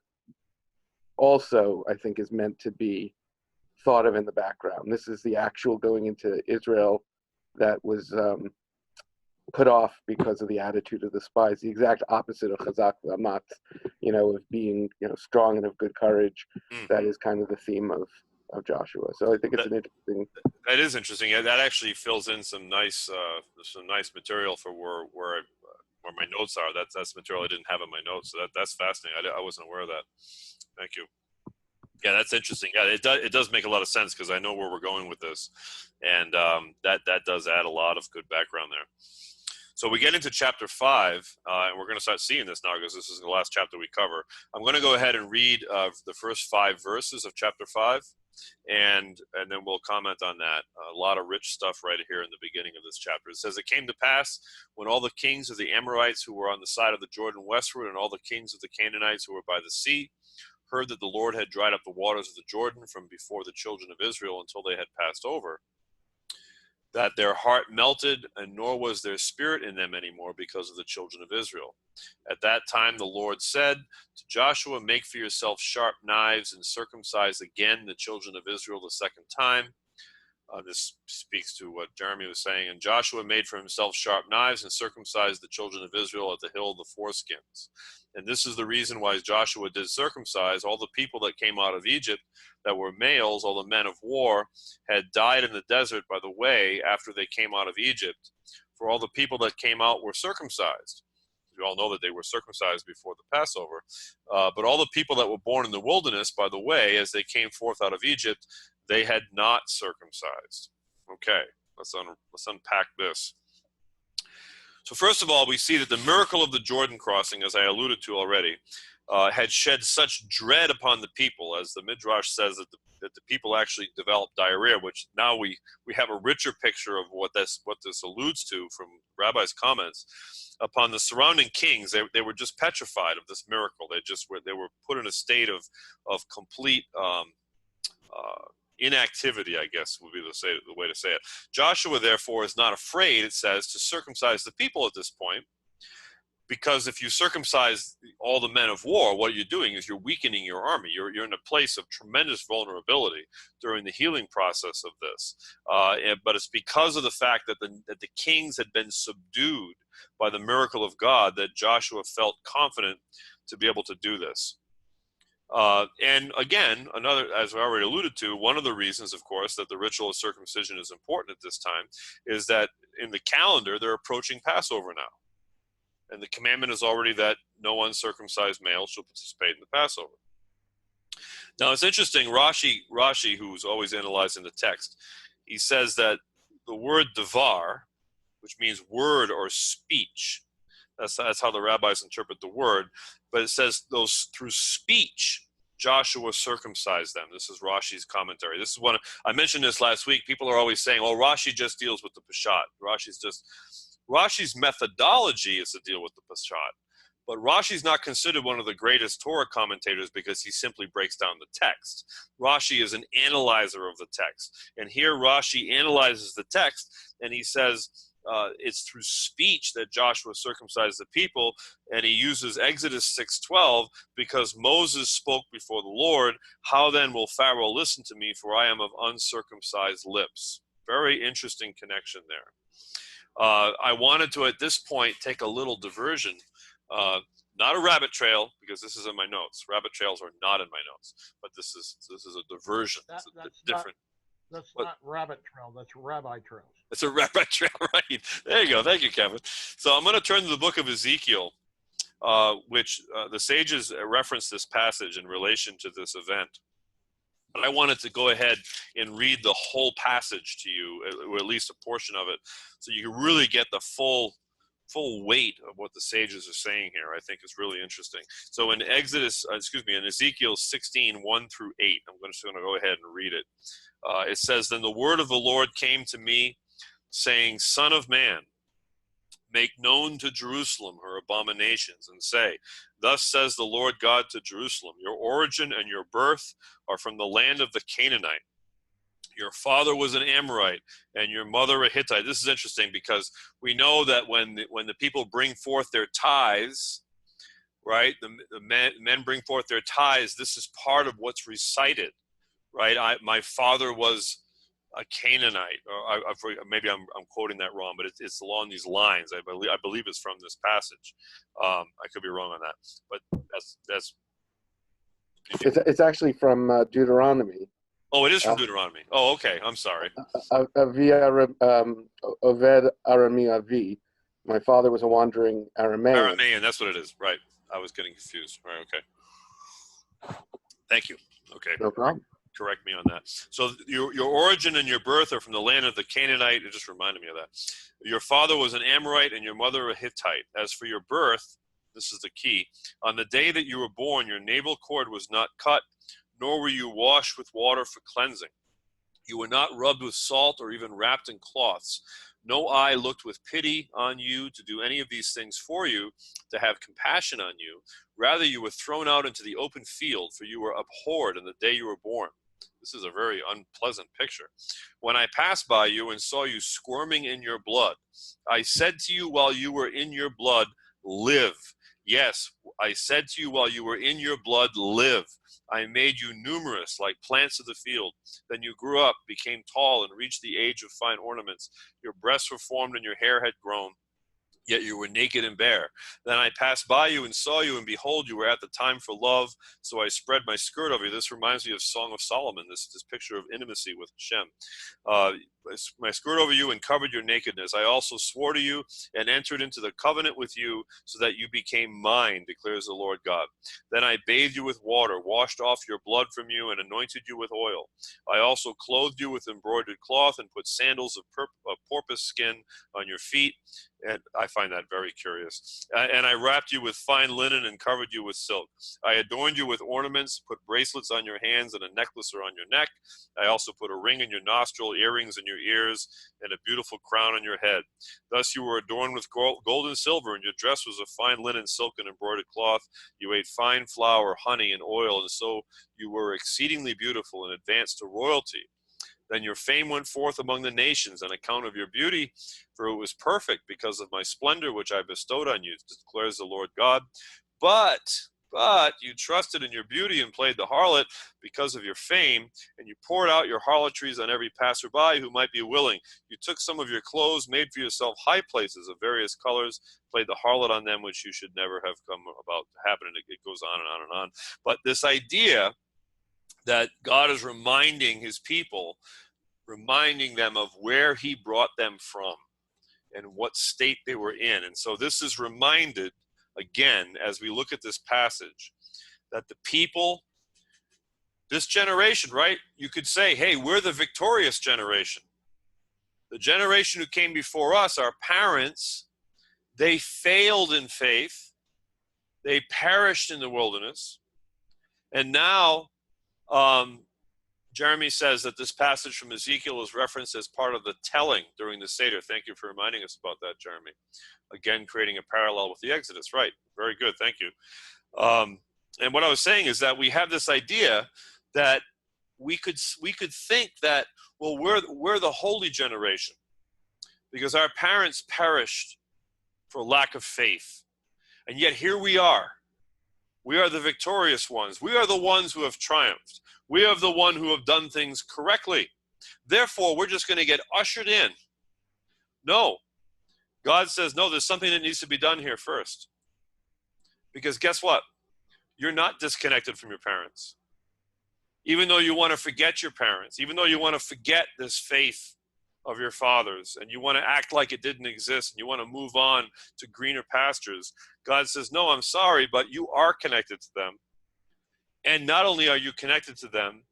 also I think is meant to be thought of in the background. This is the actual going into Israel that was put off because of the attitude of the spies, the exact opposite of chazak v'amat, of being strong and of good courage. That is kind of the theme of Joshua. So I think it's an interesting. That is interesting. Yeah, that actually fills in some nice material for where my notes are. That's material I didn't have in my notes. So that's fascinating. I wasn't aware of that. Thank you. Yeah, that's interesting. Yeah, it does make a lot of sense because I know where we're going with this, and that does add a lot of good background there. So we get into chapter 5, and we're going to start seeing this now because this is the last chapter we cover. I'm going to go ahead and read the first 5 verses of chapter 5, and then we'll comment on that. A lot of rich stuff right here in the beginning of this chapter. It says, "It came to pass when all the kings of the Amorites who were on the side of the Jordan westward and all the kings of the Canaanites who were by the sea heard that the Lord had dried up the waters of the Jordan from before the children of Israel until they had passed over, that their heart melted, and nor was there spirit in them anymore because of the children of Israel. At that time the Lord said to Joshua, make for yourself sharp knives and circumcise again the children of Israel the second time." This speaks to what Jeremy was saying. "And Joshua made for himself sharp knives and circumcised the children of Israel at the hill of the foreskins. And this is the reason why Joshua did circumcise all the people that came out of Egypt that were males, all the men of war, had died in the desert by the way after they came out of Egypt. For all the people that came out were circumcised." We all know that they were circumcised before the Passover. "But all the people that were born in the wilderness by the way, as they came forth out of Egypt, they had not circumcised." Okay, let's unpack this. So first of all, we see that the miracle of the Jordan crossing, as I alluded to already, had shed such dread upon the people, as the Midrash says that that the people actually developed diarrhea, which now we have a richer picture of what this alludes to from Rabbi's comments. Upon the surrounding kings, they were just petrified of this miracle. They were put in a state of complete inactivity, I guess would be the way to say it. Joshua, therefore, is not afraid, it says, to circumcise the people at this point, because if you circumcise all the men of war, what you're doing is you're weakening your army. You're in a place of tremendous vulnerability during the healing process of this. But it's because of the fact that the kings had been subdued by the miracle of God that Joshua felt confident to be able to do this. And again, another, as I already alluded to, one of the reasons, of course, that the ritual of circumcision is important at this time is that in the calendar, they're approaching Passover now. And the commandment is already that no uncircumcised male shall participate in the Passover. Now, it's interesting, Rashi, who's always analyzing the text, he says that the word devar, which means word or speech, that's how the rabbis interpret the word, but it says those through speech, Joshua circumcised them. This is Rashi's commentary. This is one, I mentioned this last week. People are always saying, "Oh, Rashi just deals with the Peshat." Rashi's methodology is to deal with the Peshat, but Rashi's not considered one of the greatest Torah commentators because he simply breaks down the text. Rashi is an analyzer of the text, and here Rashi analyzes the text, and he says it's through speech that Joshua circumcised the people, and he uses Exodus 6:12 because Moses spoke before the Lord. How then will Pharaoh listen to me, for I am of uncircumcised lips? Very interesting connection there. I wanted to, at this point, take a little diversion. Not a rabbit trail, because this is in my notes. Rabbit trails are not in my notes, but this is a diversion. It's different. That's not rabbit trail. That's rabbi trail. It's a rabbit trail, right? There you go. Thank you, Kevin. So I'm going to turn to the book of Ezekiel, which the sages reference this passage in relation to this event. But I wanted to go ahead and read the whole passage to you, or at least a portion of it, so you can really get the full weight of what the sages are saying here. I think is really interesting. So in in Ezekiel 16, 1 through 8, I'm just going to go ahead and read it. It says, "Then the word of the Lord came to me, saying, Son of man, make known to Jerusalem her abominations, and say, Thus says the Lord God to Jerusalem, your origin and your birth are from the land of the Canaanite. Your father was an Amorite, and your mother a Hittite." This is interesting because we know that when the people bring forth their tithes, right, the men bring forth their tithes, this is part of what's recited, right? My father was a Canaanite, or maybe I'm quoting that wrong, but it's along these lines. I believe it's from this passage. I could be wrong on that, but that's. It's actually from Deuteronomy. Oh, it is from Deuteronomy. Oh, okay. I'm sorry. Oved Arami Avi. My father was a wandering Aramaean. Aramaean, that's what it is. Right. I was getting confused. Right. Okay. Thank you. Okay. No problem. Correct me on that. So your origin and your birth are from the land of the Canaanite. It just reminded me of that. Your father was an Amorite and your mother a Hittite. As for your birth, this is the key. On the day that you were born, your navel cord was not cut, nor were you washed with water for cleansing. You were not rubbed with salt or even wrapped in cloths. No eye looked with pity on you to do any of these things for you, to have compassion on you. Rather, you were thrown out into the open field, for you were abhorred in the day you were born. This is a very unpleasant picture. When I passed by you and saw you squirming in your blood, I said to you while you were in your blood, live. Yes, I said to you while you were in your blood, live. I made you numerous like plants of the field. Then you grew up, became tall, and reached the age of fine ornaments. Your breasts were formed and your hair had grown. Yet you were naked and bare. Then I passed by you and saw you, and behold, you were at the time for love, so I spread my skirt over you. This reminds me of Song of Solomon, this picture of intimacy with Hashem. My skirt over you and covered your nakedness. I also swore to you and entered into the covenant with you, so that you became mine, declares the Lord God. Then I bathed you with water, washed off your blood from you, and anointed you with oil. I also clothed you with embroidered cloth and put sandals of porpoise skin on your feet. And I find that very curious. And I wrapped you with fine linen and covered you with silk. I adorned you with ornaments, put bracelets on your hands and a necklace around your neck. I also put a ring in your nostril, earrings in your ears, and a beautiful crown on your head. Thus you were adorned with gold and silver, and your dress was of fine linen, silk, and embroidered cloth. You ate fine flour, honey, and oil, and so you were exceedingly beautiful and advanced to royalty. Then your fame went forth among the nations on account of your beauty, for it was perfect because of my splendor which I bestowed on you, declares the Lord God. But you trusted in your beauty and played the harlot because of your fame, and you poured out your harlotries on every passerby who might be willing. You took some of your clothes, made for yourself high places of various colors, played the harlot on them, which you should never have come about to happen, and it goes on and on and on. But this idea that God is reminding his people, reminding them of where he brought them from and what state they were in. And so this is reminded again as we look at this passage that the people, this generation, right? You could say, hey, we're the victorious generation. The generation who came before us, our parents, they failed in faith. They perished in the wilderness. And now, Jeremy says that this passage from Ezekiel is referenced as part of the telling during the Seder. Thank you for reminding us about that, Jeremy. Again, creating a parallel with the Exodus. Right. Very good. Thank you. And what I was saying is that we have this idea that we could think that, well, we're the holy generation because our parents perished for lack of faith. And yet here we are. We are the victorious ones. We are the ones who have triumphed. We are the one who have done things correctly. Therefore, we're just going to get ushered in. No. God says, no, there's something that needs to be done here first. Because guess what? You're not disconnected from your parents. Even though you want to forget your parents, even though you want to forget this faith of your fathers, and you want to act like it didn't exist, and you want to move on to greener pastures, God says, no, I'm sorry, but you are connected to them. And not only are you connected to them,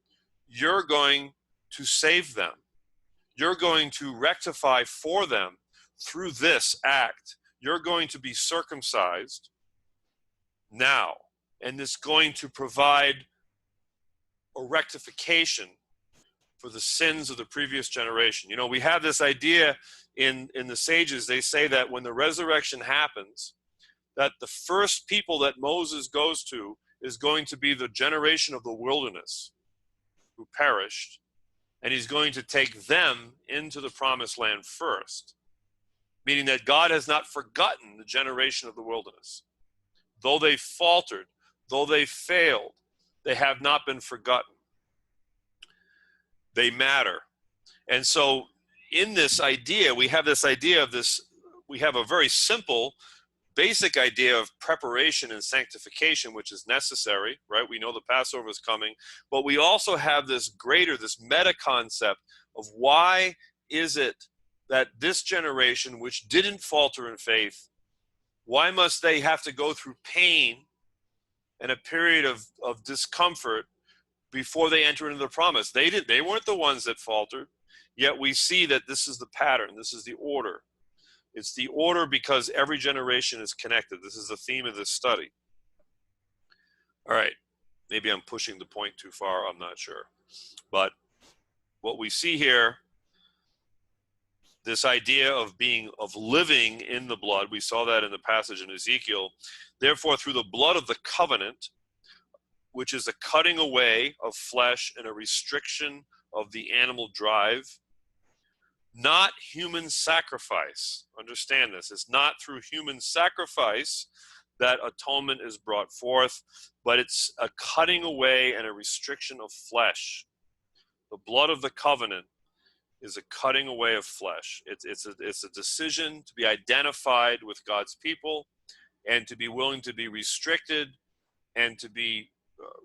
you're going to save them. You're going to rectify for them through this act. You're going to be circumcised now. And it's going to provide a rectification for the sins of the previous generation. You know, we have this idea in the sages. They say that when the resurrection happens, that the first people that Moses goes to is going to be the generation of the wilderness who perished, and he's going to take them into the promised land first, meaning that God has not forgotten the generation of the wilderness. Though they faltered, though they failed, they have not been forgotten. They matter. And so in this idea, we have this idea of this, we have a very simple basic idea of preparation and sanctification, which is necessary, right? We know the Passover is coming, but we also have this greater, this meta concept of why is it that this generation, which didn't falter in faith, why must they have to go through pain and a period of discomfort before they enter into the promise? They weren't the ones that faltered, yet we see that this is the pattern, this is the order. It's the order because every generation is connected. This is the theme of this study. All right, maybe I'm pushing the point too far, I'm not sure. But what we see here, this idea of living in the blood, we saw that in the passage in Ezekiel. Therefore, through the blood of the covenant, which is a cutting away of flesh and a restriction of the animal drive, not human sacrifice. Understand this. It's not through human sacrifice that atonement is brought forth, but it's a cutting away and a restriction of flesh. The blood of the covenant is a cutting away of flesh. It's a decision to be identified with God's people and to be willing to be restricted and to be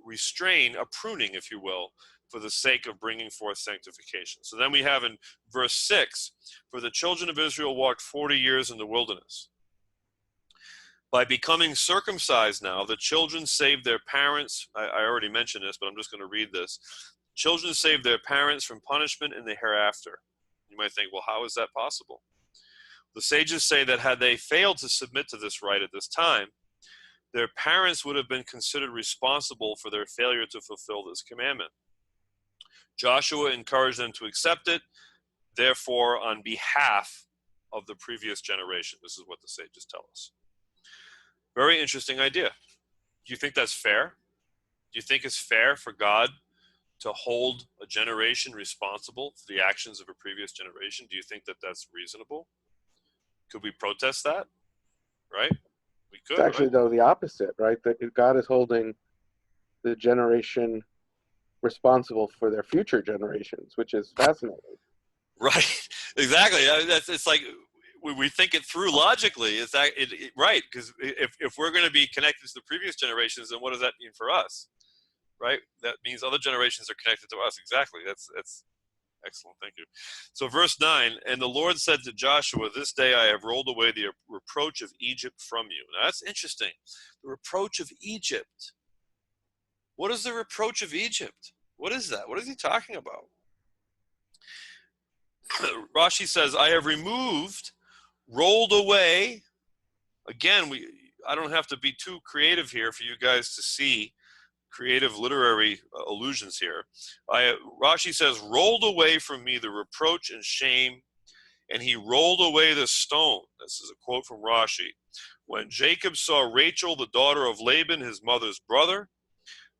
restrained, a pruning, if you will, for the sake of bringing forth sanctification. So then we have in verse 6, for the children of Israel walked 40 years in the wilderness. By becoming circumcised now, the children saved their parents. I already mentioned this, but I'm just going to read this. Children saved their parents from punishment in the hereafter. You might think, well, how is that possible? The sages say that had they failed to submit to this right at this time, their parents would have been considered responsible for their failure to fulfill this commandment. Joshua encouraged them to accept it, therefore, on behalf of the previous generation. This is what the sages tell us. Very interesting idea. Do you think that's fair? Do you think it's fair for God to hold a generation responsible for the actions of a previous generation? Do you think that that's reasonable? Could we protest that? Right? We could. It's actually, right? though, the opposite, right? That God is holding the generation responsible for their future generations, which is fascinating. Right. Exactly. I mean, it's like we think it through logically. Is that right? Because if we're going to be connected to the previous generations, then what does that mean for us? Right? That means other generations are connected to us. Exactly. That's excellent. Thank you. So verse 9, and the Lord said to Joshua, this day I have rolled away the reproach of Egypt from you. Now that's interesting. The reproach of Egypt. What is the reproach of Egypt? What is that? What is he talking about? Rashi says, I have removed, rolled away. Again, I don't have to be too creative here for you guys to see creative literary allusions here. Rashi says, rolled away from me the reproach and shame, and he rolled away the stone. This is a quote from Rashi. When Jacob saw Rachel, the daughter of Laban, his mother's brother,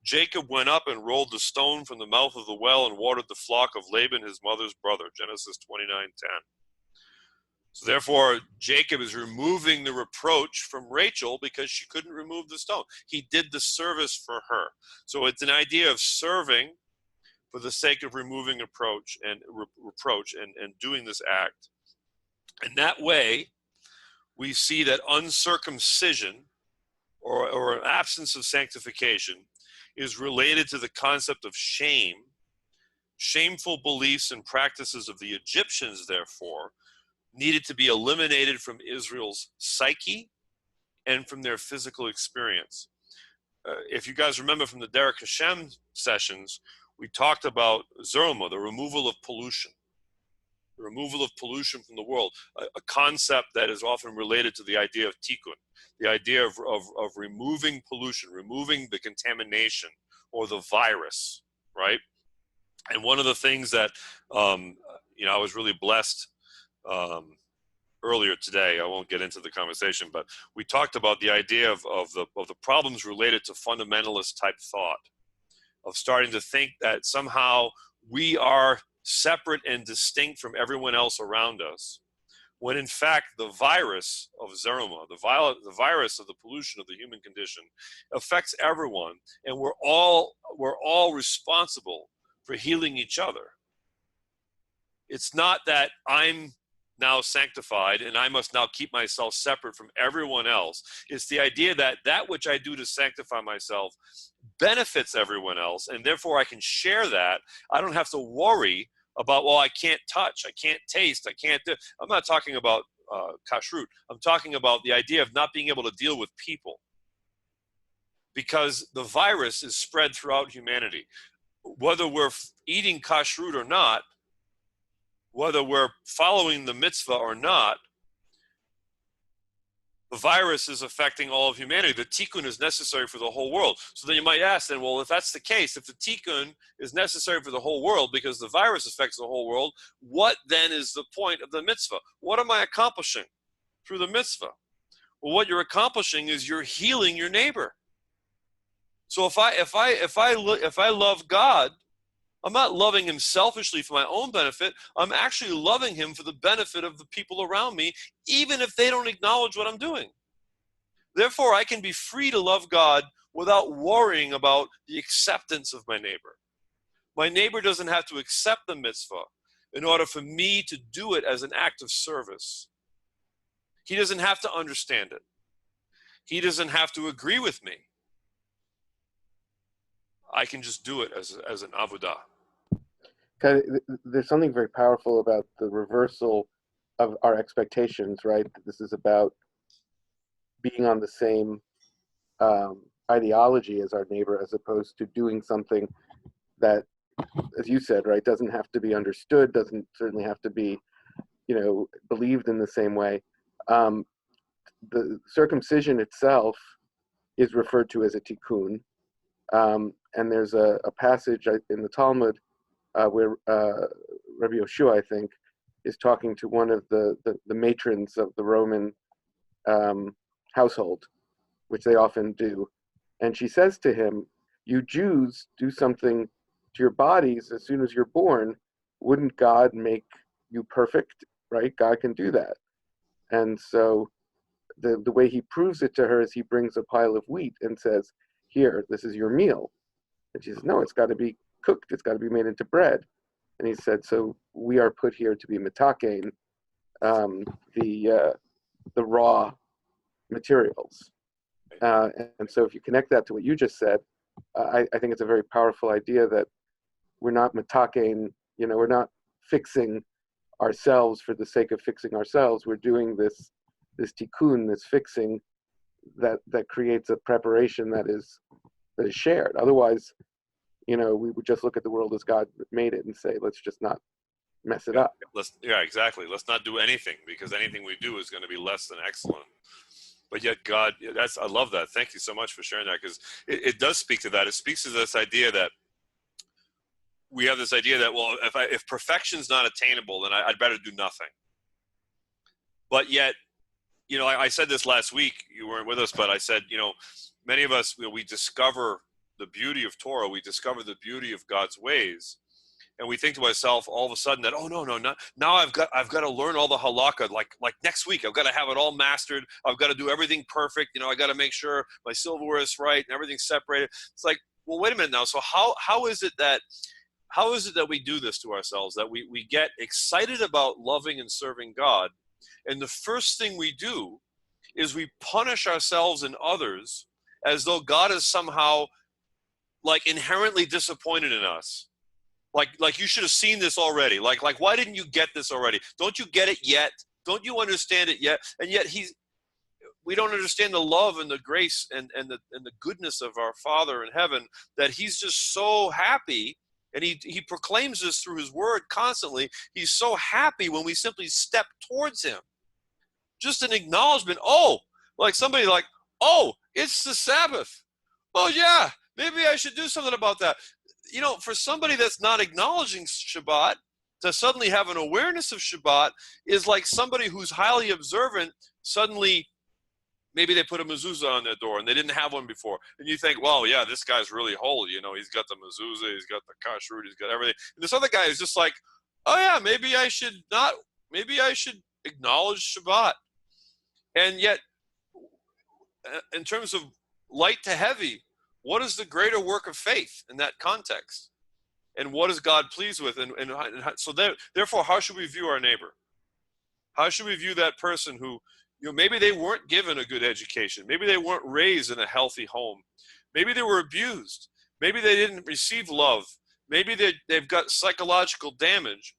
Jacob went up and rolled the stone from the mouth of the well and watered the flock of Laban, his mother's brother. Genesis 29:10. So therefore, Jacob is removing the reproach from Rachel because she couldn't remove the stone. He did the service for her. So it's an idea of serving for the sake of removing reproach and doing this act. And that way, we see that uncircumcision or an absence of sanctification is related to the concept of shame. Shameful beliefs and practices of the Egyptians, therefore, needed to be eliminated from Israel's psyche and from their physical experience. If you guys remember from the Derek Hashem sessions, we talked about Zerma, the removal of pollution. The removal of pollution from the world, a concept that is often related to the idea of tikkun, the idea of removing pollution, removing the contamination or the virus, right? And one of the things that, I was really blessed earlier today, I won't get into the conversation, but we talked about the idea of the problems related to fundamentalist type thought, of starting to think that somehow we are separate and distinct from everyone else around us, when in fact the virus of Zerma, the virus of the pollution of the human condition, affects everyone, and we're all responsible for healing each other. It's not that I'm now sanctified and I must now keep myself separate from everyone else. It's the idea that that which I do to sanctify myself benefits everyone else, and therefore I can share that. I don't have to worry about, well, I can't touch, I can't taste, I can't do. I'm not talking about kashrut. I'm talking about the idea of not being able to deal with people, because the virus is spread throughout humanity. Whether we're eating kashrut or not, whether we're following the mitzvah or not, the virus is affecting all of humanity. The tikkun is necessary for the whole world. So then you might ask then, well, if that's the case, if the tikkun is necessary for the whole world because the virus affects the whole world, what then is the point of the mitzvah? What am I accomplishing through the mitzvah? Well, what you're accomplishing is you're healing your neighbor. So if I love God, I'm not loving him selfishly for my own benefit. I'm actually loving him for the benefit of the people around me, even if they don't acknowledge what I'm doing. Therefore, I can be free to love God without worrying about the acceptance of my neighbor. My neighbor doesn't have to accept the mitzvah in order for me to do it as an act of service. He doesn't have to understand it. He doesn't have to agree with me. I can just do it as an avodah. There's something very powerful about the reversal of our expectations, right? This is about being on the same ideology as our neighbor, as opposed to doing something that, as you said, right, doesn't have to be understood, doesn't certainly have to be, believed in the same way. Um, the circumcision itself is referred to as a tikkun. And there's a passage in the Talmud where Rabbi Yoshua, I think, is talking to one of the matrons of the Roman household, which they often do. And she says to him, you Jews do something to your bodies as soon as you're born. Wouldn't God make you perfect, right? God can do that. And so the way he proves it to her is he brings a pile of wheat and says, here, this is your meal. And she says, no, it's got to be cooked. It's got to be made into bread. And he said, so we are put here to be mitakein, the raw materials. And so if you connect that to what you just said, I think it's a very powerful idea that we're not mitakein, we're not fixing ourselves for the sake of fixing ourselves. We're doing this tikkun, this fixing that creates a preparation that is shared. Otherwise, we would just look at the world as God made it and say, let's just not mess it up. Exactly. Let's not do anything, because anything we do is going to be less than excellent. But yet God, I love that. Thank you so much for sharing that, because it does speak to that. It speaks to this idea that we have this idea that, well, if perfection's not attainable, then I'd better do nothing. But yet, I said this last week, you weren't with us, but I said, many of us, we discover the beauty of Torah, we discover the beauty of God's ways, and we think to ourselves all of a sudden that, now I've got to learn all the halakha, like next week, I've got to have it all mastered, I've got to do everything perfect, I got to make sure my silverware is right and everything's separated. It's like, well, wait a minute now, so how is it that we do this to ourselves, that we get excited about loving and serving God, and the first thing we do is we punish ourselves and others as though God is somehow like inherently disappointed in us. Like you should have seen this already. Like why didn't you get this already? Don't you get it yet? Don't you understand it yet? And yet we don't understand the love and the grace and the goodness of our Father in heaven, that he's just so happy, and he proclaims this through his word constantly. He's so happy when we simply step towards him. Just an acknowledgement. Like somebody like, it's the Sabbath. Oh yeah, maybe I should do something about that. For somebody that's not acknowledging Shabbat, to suddenly have an awareness of Shabbat is like somebody who's highly observant. Suddenly, maybe they put a mezuzah on their door and they didn't have one before. And you think, well, yeah, this guy's really holy. He's got the mezuzah, he's got the kashrut, he's got everything. And this other guy is just like, oh yeah, maybe I should acknowledge Shabbat. And yet, in terms of light to heavy, what is the greater work of faith in that context? And what is God pleased with? And so therefore, how should we view our neighbor? How should we view that person who, maybe they weren't given a good education. Maybe they weren't raised in a healthy home. Maybe they were abused. Maybe they didn't receive love. Maybe they've got psychological damage.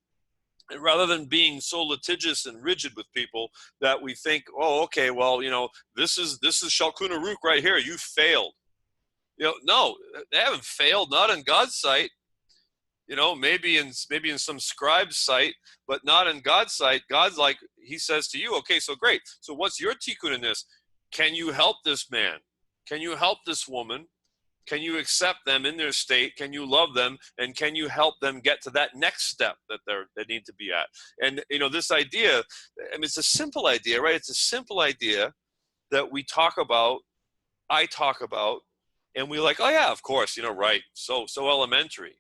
And rather than being so litigious and rigid with people that we think, okay, well, this is Shalkuna Rook right here. You failed. No, they haven't failed, not in God's sight. Maybe in some scribe's sight, but not in God's sight. God's like, he says to you, okay, so great. So what's your tikkun in this? Can you help this man? Can you help this woman? Can you accept them in their state? Can you love them? And can you help them get to that next step that they need to be at? And, this idea, it's a simple idea, right? It's a simple idea that I talk about, and we're like, oh yeah, of course, right. So elementary.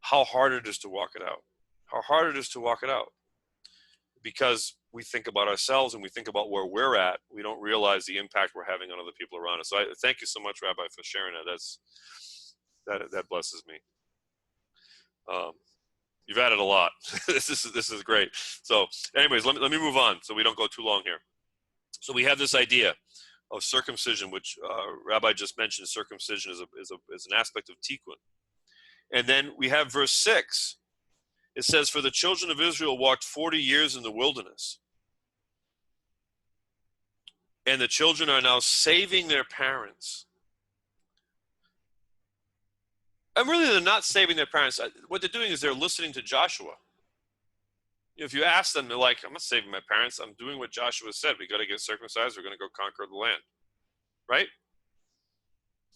How hard it is to walk it out. How hard it is to walk it out. Because we think about ourselves and we think about where we're at. We don't realize the impact we're having on other people around us. So I thank you so much, Rabbi, for sharing that. That blesses me. You've added a lot. This is great. So anyways, let me move on so we don't go too long here. So we have this idea of circumcision, which Rabbi just mentioned. Circumcision is an aspect of tikkun. And then we have verse 6. It says, for the children of Israel walked 40 years in the wilderness. And the children are now saving their parents. And really, they're not saving their parents. What they're doing is they're listening to Joshua. If you ask them, they're like, I'm not saving my parents. I'm doing what Joshua said. We got to get circumcised. We're going to go conquer the land. Right?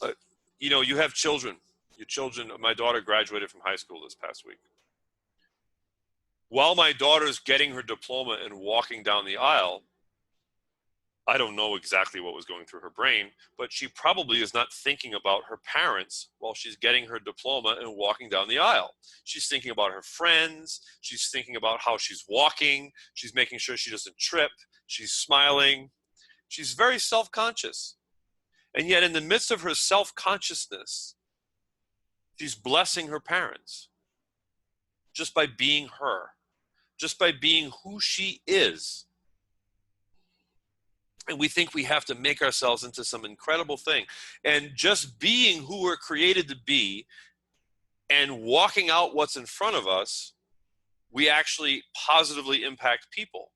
But, you have children. Your children, my daughter graduated from high school this past week. While my daughter's getting her diploma and walking down the aisle, I don't know exactly what was going through her brain, but she probably is not thinking about her parents while she's getting her diploma and walking down the aisle. She's thinking about her friends. She's thinking about how she's walking. She's making sure she doesn't trip. She's smiling. She's very self-conscious. And yet in the midst of her self-consciousness, she's blessing her parents just by being her, just by being who she is. And we think we have to make ourselves into some incredible thing. And just being who we're created to be and walking out what's in front of us, we actually positively impact people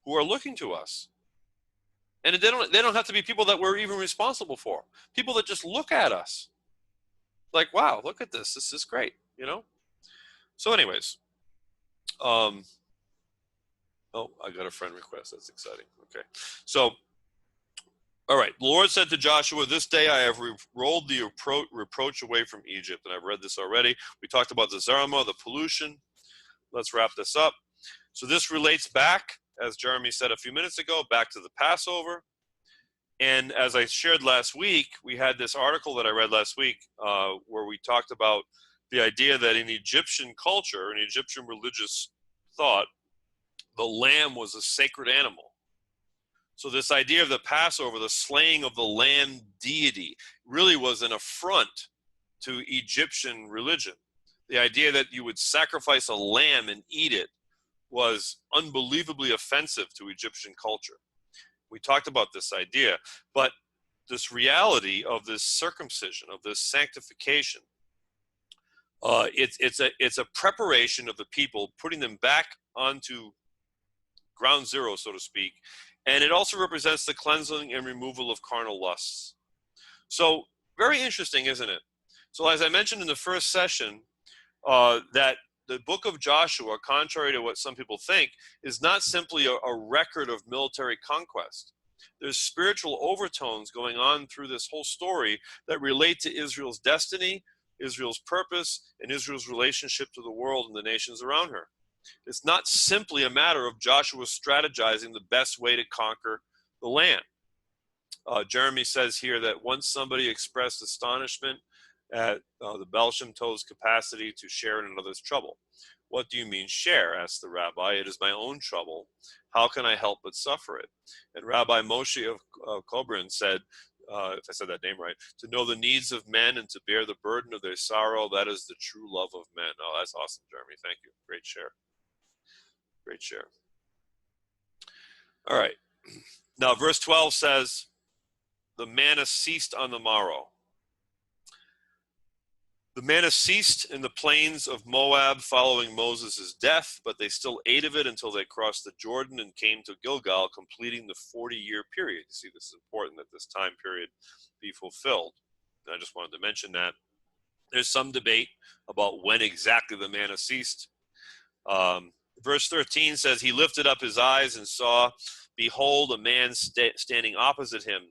who are looking to us. And they don't have to be people that we're even responsible for. People that just look at us. Like, wow, look at this. This is great, So anyways, oh, I got a friend request. That's exciting. Okay. So, all right. The Lord said to Joshua, this day I have rolled the reproach away from Egypt. And I've read this already. We talked about the Zarma, the pollution. Let's wrap this up. So this relates back, as Jeremy said a few minutes ago, back to the Passover. And as I shared last week, we had this article that I read last week where we talked about the idea that in Egyptian culture, in Egyptian religious thought, the lamb was a sacred animal. So this idea of the Passover, the slaying of the lamb deity, really was an affront to Egyptian religion. The idea that you would sacrifice a lamb and eat it was unbelievably offensive to Egyptian culture. We talked about this idea, but this reality of this circumcision, of this sanctification, it's a preparation of the people, putting them back onto ground zero, so to speak, and it also represents the cleansing and removal of carnal lusts. So very interesting, isn't it? So as I mentioned in the first session, that the book of Joshua, contrary to what some people think, is not simply a record of military conquest. There's spiritual overtones going on through this whole story that relate to Israel's destiny, Israel's purpose, and Israel's relationship to the world and the nations around her. It's not simply a matter of Joshua strategizing the best way to conquer the land. Jeremy says here that once somebody expressed astonishment at the Baal Shem Tov's capacity to share in another's trouble. What do you mean share? Asked the rabbi. It is my own trouble. How can I help but suffer it? And Rabbi Moshe of Kobrin said, if I said that name right, to know the needs of men and to bear the burden of their sorrow, that is the true love of men. Oh, that's awesome, Jeremy. Thank you. Great share. Great share. All right. Now, verse 12 says, the manna ceased on the morrow. The manna ceased in the plains of Moab following Moses' death, but they still ate of it until they crossed the Jordan and came to Gilgal, completing the 40-year period. You see, this is important that this time period be fulfilled. And I just wanted to mention that. There's some debate about when exactly the manna ceased. Verse 13 says, he lifted up his eyes and saw, behold, a man standing opposite him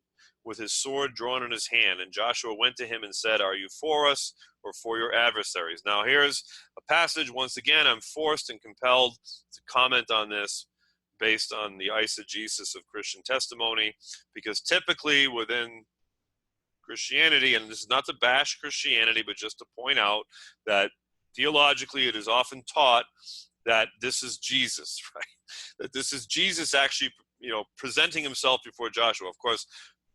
with his sword drawn in his hand. And Joshua went to him and said, are you for us or for your adversaries? Now here's a passage. Once again, I'm forced and compelled to comment on this based on the eisegesis of Christian testimony, because typically within Christianity, and this is not to bash Christianity, but just to point out that theologically it is often taught that this is Jesus, right? That this is Jesus actually, presenting himself before Joshua. Of course,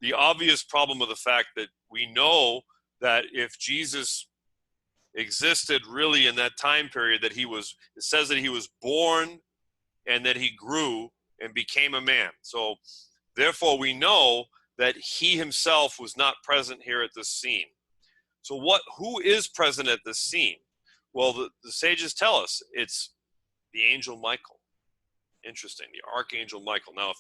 the obvious problem of the fact that we know that if Jesus existed really in that time period, that it says that he was born and that he grew and became a man. So therefore we know that he himself was not present here at this scene. So who is present at this scene? Well, the sages tell us it's the angel Michael. Interesting, the archangel Michael. Now,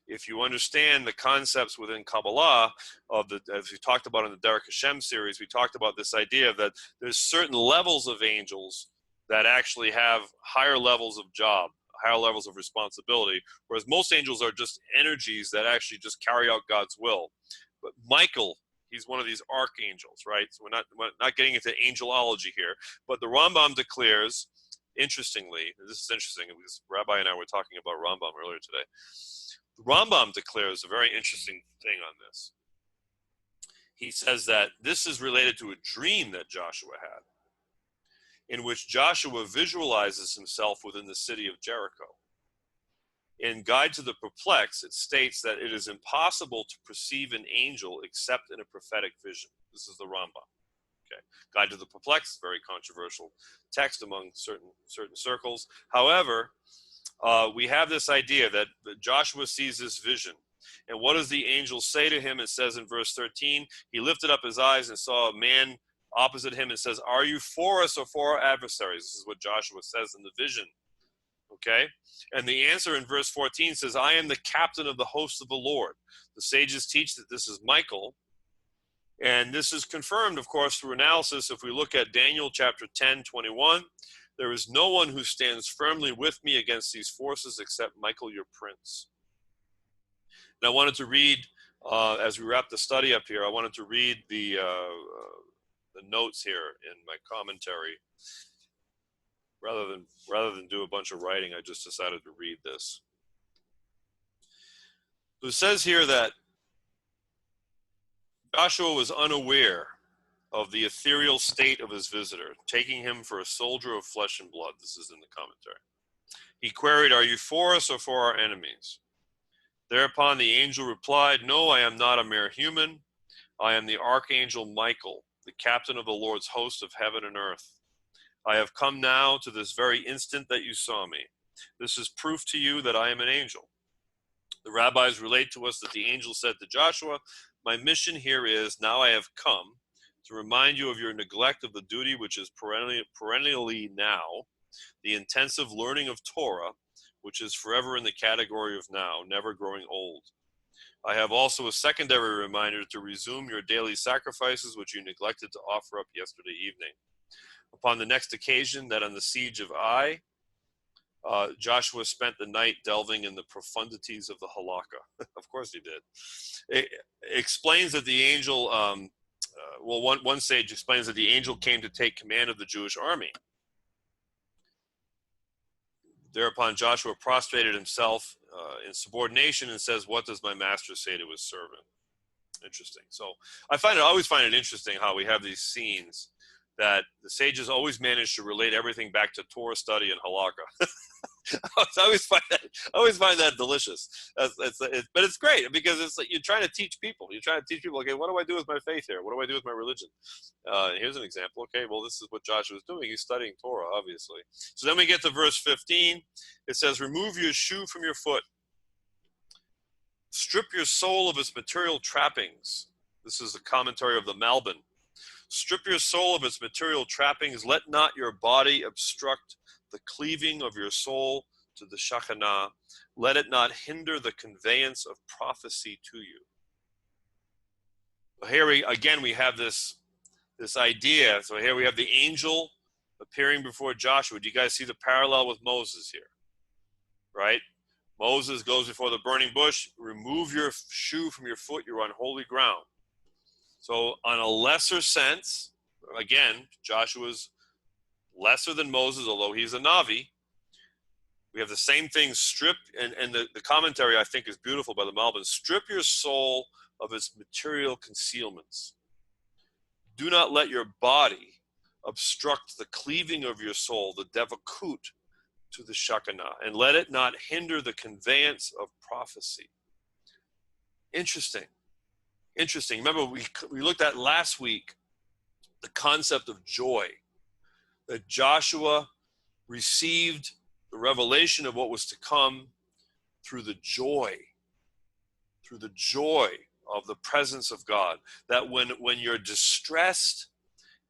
if you understand the concepts within Kabbalah as we talked about in the Derek Hashem series, we talked about this idea that there's certain levels of angels that actually have higher levels of job, higher levels of responsibility, whereas most angels are just energies that actually just carry out God's will. But Michael, he's one of these archangels, right? So we're not getting into angelology here, but the Rambam declares, interestingly, this is interesting because Rabbi and I were talking about Rambam earlier today. The Rambam declares a very interesting thing on this. He says that this is related to a dream that Joshua had, in which Joshua visualizes himself within the city of Jericho. In Guide to the Perplexed, it states that it is impossible to perceive an angel except in a prophetic vision. This is the Rambam. Okay. Guide to the Perplexed, very controversial text among certain circles. However, we have this idea that Joshua sees this vision. And what does the angel say to him? It says in verse 13, he lifted up his eyes and saw a man opposite him and says, "Are you for us or for our adversaries?" This is what Joshua says in the vision. Okay? And the answer in verse 14 says, "I am the captain of the host of the Lord." The sages teach that this is Michael. And this is confirmed, of course, through analysis. If we look at Daniel chapter 10:21, there is no one who stands firmly with me against these forces except Michael, your prince. And I wanted to read, as we wrap the study up here, I wanted to read the notes here in my commentary. Rather than do a bunch of writing, I just decided to read this. So it says here that Joshua was unaware of the ethereal state of his visitor, taking him for a soldier of flesh and blood. This is in the commentary. He queried, "Are you for us or for our enemies?" Thereupon the angel replied, "No, I am not a mere human. I am the archangel Michael, the captain of the Lord's host of heaven and earth. I have come now to this very instant that you saw me. This is proof to you that I am an angel." The rabbis relate to us that the angel said to Joshua, "My mission here is, now I have come to remind you of your neglect of the duty which is perennially now, the intensive learning of Torah, which is forever in the category of now, never growing old. I have also a secondary reminder to resume your daily sacrifices which you neglected to offer up yesterday evening." Upon the next occasion, that on the siege of Ai, Joshua spent the night delving in the profundities of the halakha. Of course he did. It explains that the angel, one sage explains that the angel came to take command of the Jewish army. Thereupon Joshua prostrated himself in subordination and says, "What does my master say to his servant?" Interesting. So I always find it interesting how we have these scenes that the sages always manage to relate everything back to Torah study and halakha. I always find that delicious. But it's great because it's like you're trying to teach people. You're trying to teach people, okay, what do I do with my faith here? What do I do with my religion? Here's an example. Okay, well, this is what Joshua was doing. He's studying Torah, obviously. So then we get to verse 15. It says, "Remove your shoe from your foot. Strip your soul of its material trappings." This is the commentary of the Malbim. "Strip your soul of its material trappings. Let not your body obstruct the cleaving of your soul to the Shekinah. Let it not hinder the conveyance of prophecy to you." Here we have this idea. So here we have the angel appearing before Joshua. Do you guys see the parallel with Moses here? Right? Moses goes before the burning bush. "Remove your shoe from your foot. You're on holy ground." So on a lesser sense, again, Joshua's lesser than Moses, although he's a Navi. We have the same thing, strip, and the commentary I think is beautiful by the Malbim. "Strip your soul of its material concealments. Do not let your body obstruct the cleaving of your soul, the devakut, to the Shekinah, and let it not hinder the conveyance of prophecy." Interesting. Remember, we looked at last week the concept of joy, that Joshua received the revelation of what was to come through the joy of the presence of God. That when you're distressed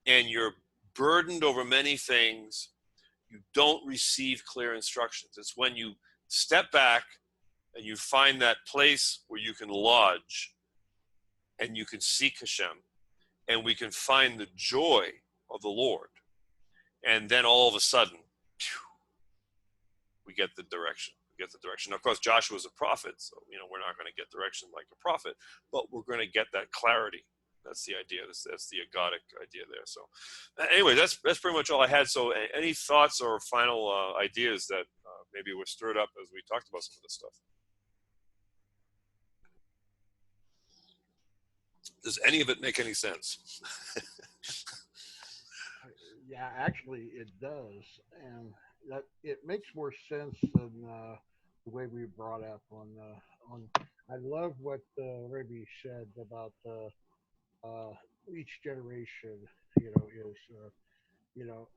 and you're burdened over many things, you don't receive clear instructions. It's when you step back and you find that place where you can lodge and you can seek Hashem, and we can find the joy of the Lord. and then all of a sudden, we get the direction. Of course, Joshua is a prophet, so we're not going to get direction like a prophet, but we're going to get that clarity. That's the idea. That's the agadic idea there. So, anyway, that's pretty much all I had. So, any thoughts or final ideas that maybe were stirred up as we talked about some of this stuff? Does any of it make any sense? Yeah, actually, it does, and that it makes more sense than the way we brought up on. I love what Rabbi said about each generation. You know,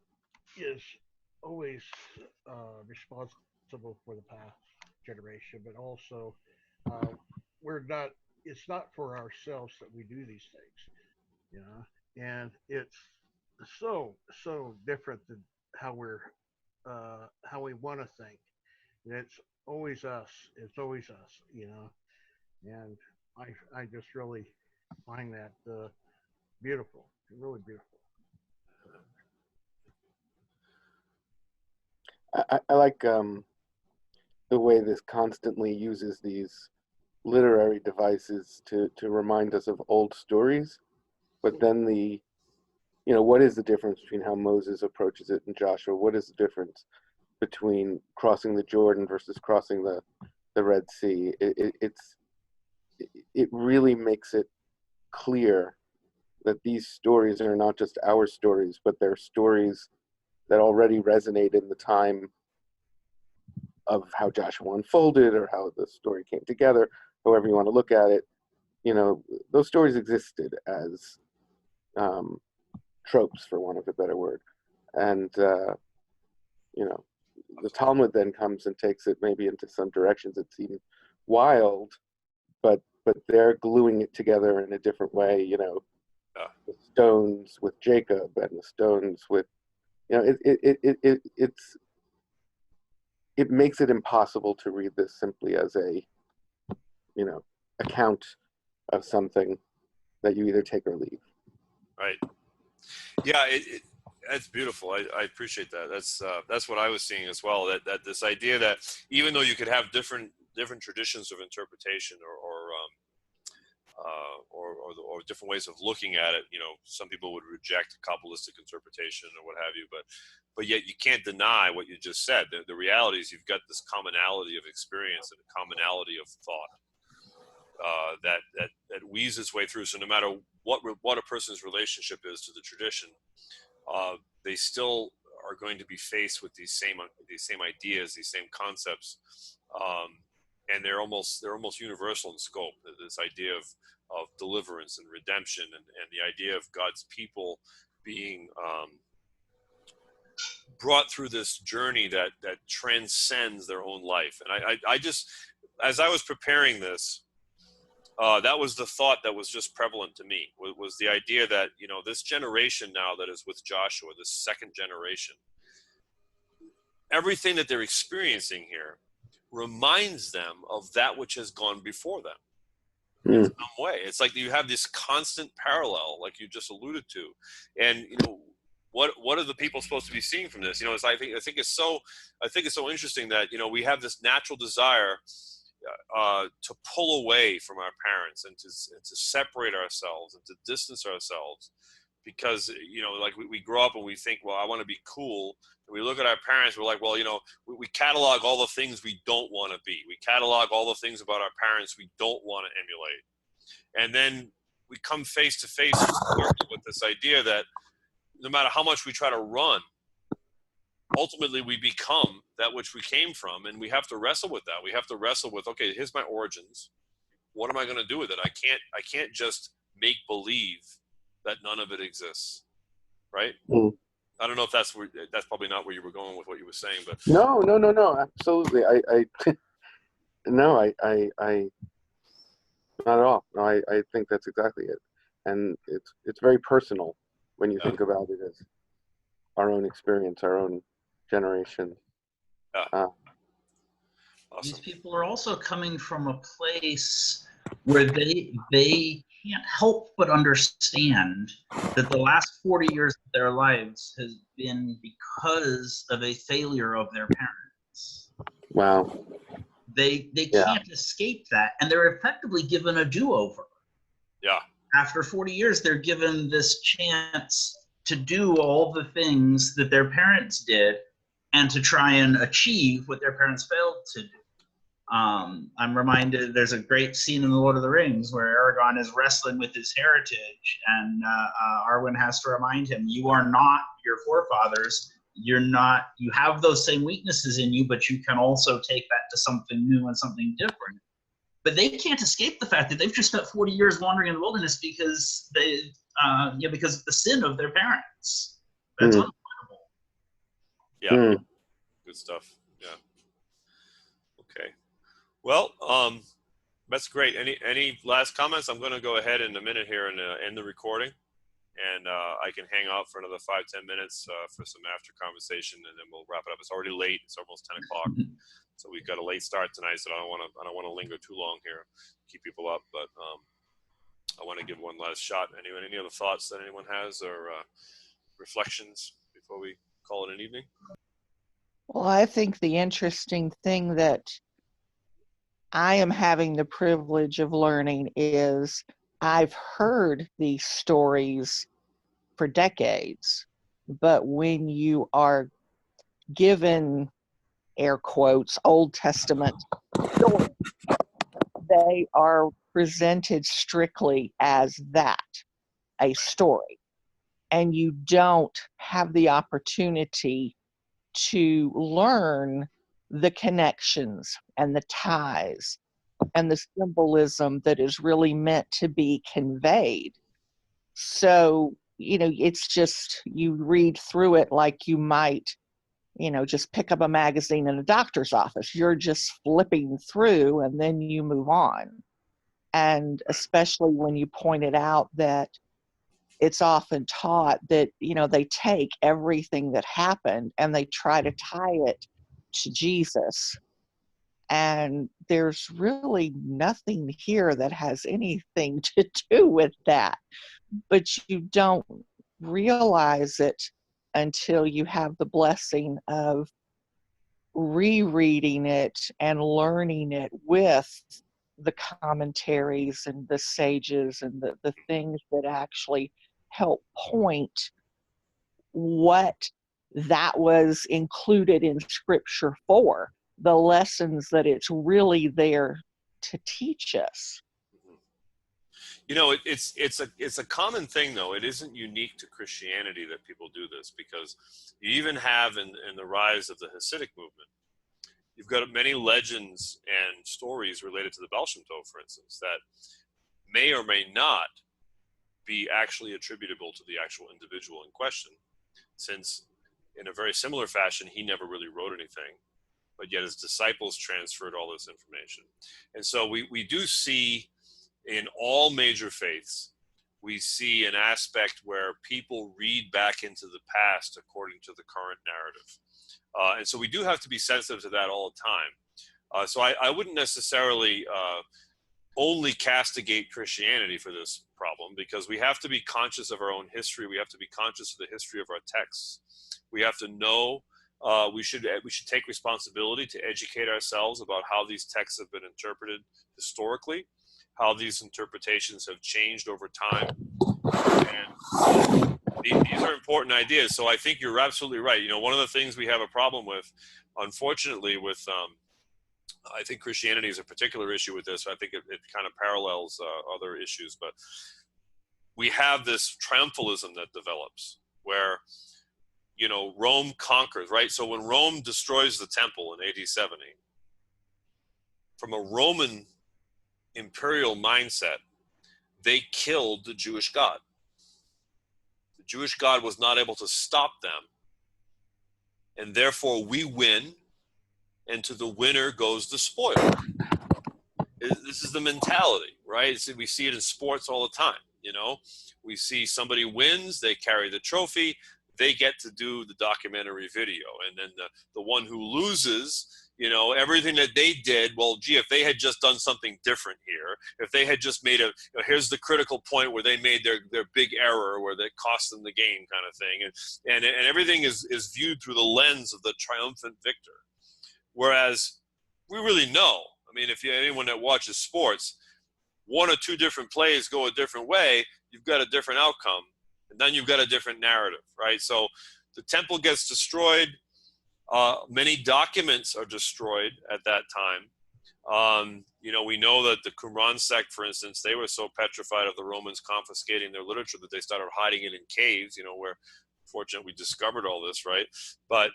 is always responsible for the past generation, but also we're not. It's not for ourselves that we do these things, and it's so different than how how we want to think. And it's always us. It's always us. And I just really find that beautiful, really beautiful. I like the way this constantly uses these literary devices to remind us of old stories, but then what is the difference between how Moses approaches it and Joshua? What is the difference between crossing the Jordan versus crossing the Red Sea? It really makes it clear that these stories are not just our stories, but they're stories that already resonate in the time of how Joshua unfolded or how the story came together, however you want to look at it. Those stories existed as tropes, for want of a better word. And, the Talmud then comes and takes it maybe into some directions that seem wild, but they're gluing it together in a different way, the stones with Jacob and the stones with, it makes it impossible to read this simply as a, account of something that you either take or leave. Right. Yeah, that's beautiful. I appreciate that. That's what I was seeing as well. That this idea that even though you could have different traditions of interpretation or different ways of looking at it, some people would reject Kabbalistic interpretation or what have you, but yet you can't deny what you just said. The reality is you've got this commonality of experience and a commonality of thought that weaves its way through. So no matter what a person's relationship is to the tradition, they still are going to be faced with these same ideas, these same concepts, and they're almost universal in scope. This idea of deliverance and redemption, and the idea of God's people being brought through this journey that transcends their own life. And I just, as I was preparing this, that was the thought that was just prevalent to me, was the idea that, this generation now that is with Joshua, this second generation, everything that they're experiencing here reminds them of that which has gone before them in some way. It's like you have this constant parallel, like you just alluded to. And, what are the people supposed to be seeing from this? I think it's so interesting that, we have this natural desire to pull away from our parents and to separate ourselves and to distance ourselves, because like we grow up and we think, well, I want to be cool, and we look at our parents, we're like, well, we catalog all the things we don't want to be, we catalog all the things about our parents we don't want to emulate, and then we come face to face with this idea that no matter how much we try to run, ultimately we become that which we came from, and we have to wrestle with that. We have to wrestle with, okay, here's my origins. What am I going to do with it? I can't just make believe that none of it exists, right? I don't know if that's probably not where you were going with what you were saying, but no, absolutely. I not at all. No, I think that's exactly it, and it's very personal when you think about it as our own experience, our own generation. Awesome. These people are also coming from a place where they can't help but understand that the last 40 years of their lives has been because of a failure of their parents. Wow. They can't escape that, and they're effectively given a do-over. Yeah. After 40 years, they're given this chance to do all the things that their parents did and to try and achieve what their parents failed to do. I'm reminded there's a great scene in The Lord of the Rings where Aragorn is wrestling with his heritage, and Arwen has to remind him, you are not your forefathers. You're not, you have those same weaknesses in you, but you can also take that to something new and something different. But they can't escape the fact that they've just spent 40 years wandering in the wilderness because because of the sin of their parents. That's unavoidable. Yeah. Good stuff. Yeah. Okay. Well, that's great. Any last comments? I'm going to go ahead in a minute here and end the recording, and I can hang out for another 5-10 minutes for some after conversation, and then we'll wrap it up. It's already late. It's almost 10 o'clock, so we've got a late start tonight. So I don't want to linger too long here, keep people up. But I want to give one last shot. Any other thoughts that anyone has or reflections before we call it an evening? Well, I think the interesting thing that I am having the privilege of learning is I've heard these stories for decades, but when you are given, air quotes, Old Testament stories, they are presented strictly as that, a story. And you don't have the opportunity to learn the connections and the ties and the symbolism that is really meant to be conveyed. So, it's just, you read through it like you might, just pick up a magazine in a doctor's office. You're just flipping through and then you move on. And especially when you pointed out that it's often taught that, they take everything that happened and they try to tie it to Jesus. And there's really nothing here that has anything to do with that. But you don't realize it until you have the blessing of rereading it and learning it with the commentaries and the sages and the things that actually help point what that was included in Scripture for, the lessons that it's really there to teach us. It's a common thing, though. It isn't unique to Christianity that people do this, because you even have in the rise of the Hasidic movement, you've got many legends and stories related to the Baal Shem Tov, for instance, that may or may not be actually attributable to the actual individual in question, since in a very similar fashion, he never really wrote anything, but yet his disciples transferred all this information. And so we do see in all major faiths, we see an aspect where people read back into the past according to the current narrative. And so we do have to be sensitive to that all the time. So I wouldn't necessarily only castigate Christianity for this problem, because we have to be conscious of our own history. We have to be conscious of the history of our texts. We have to know, we should take responsibility to educate ourselves about how these texts have been interpreted historically, how these interpretations have changed over time. And these are important ideas. So I think you're absolutely right. One of the things we have a problem with, unfortunately, with I think Christianity is a particular issue with this. I think it kind of parallels other issues, but we have this triumphalism that develops where, Rome conquers, right? So when Rome destroys the temple in AD 70, from a Roman imperial mindset, they killed the Jewish God. The Jewish God was not able to stop them, and therefore we win, and to the winner goes the spoil. This is the mentality, right? We see it in sports all the time. We see somebody wins, they carry the trophy, they get to do the documentary video, and then the one who loses You know, everything that they did, well, gee, if they had just done something different here, if they had just made here's the critical point where they made their big error where that cost them the game kind of thing. And everything is viewed through the lens of the triumphant victor. Whereas we really know, I mean, if anyone that watches sports, one or two different plays go a different way, you've got a different outcome. And then you've got a different narrative, right? So the temple gets destroyed. Many documents are destroyed at that time. You know, we know that the Qumran sect, for instance, they were so petrified of the Romans confiscating their literature that they started hiding it in caves, you know, where fortunately we discovered all this, right? But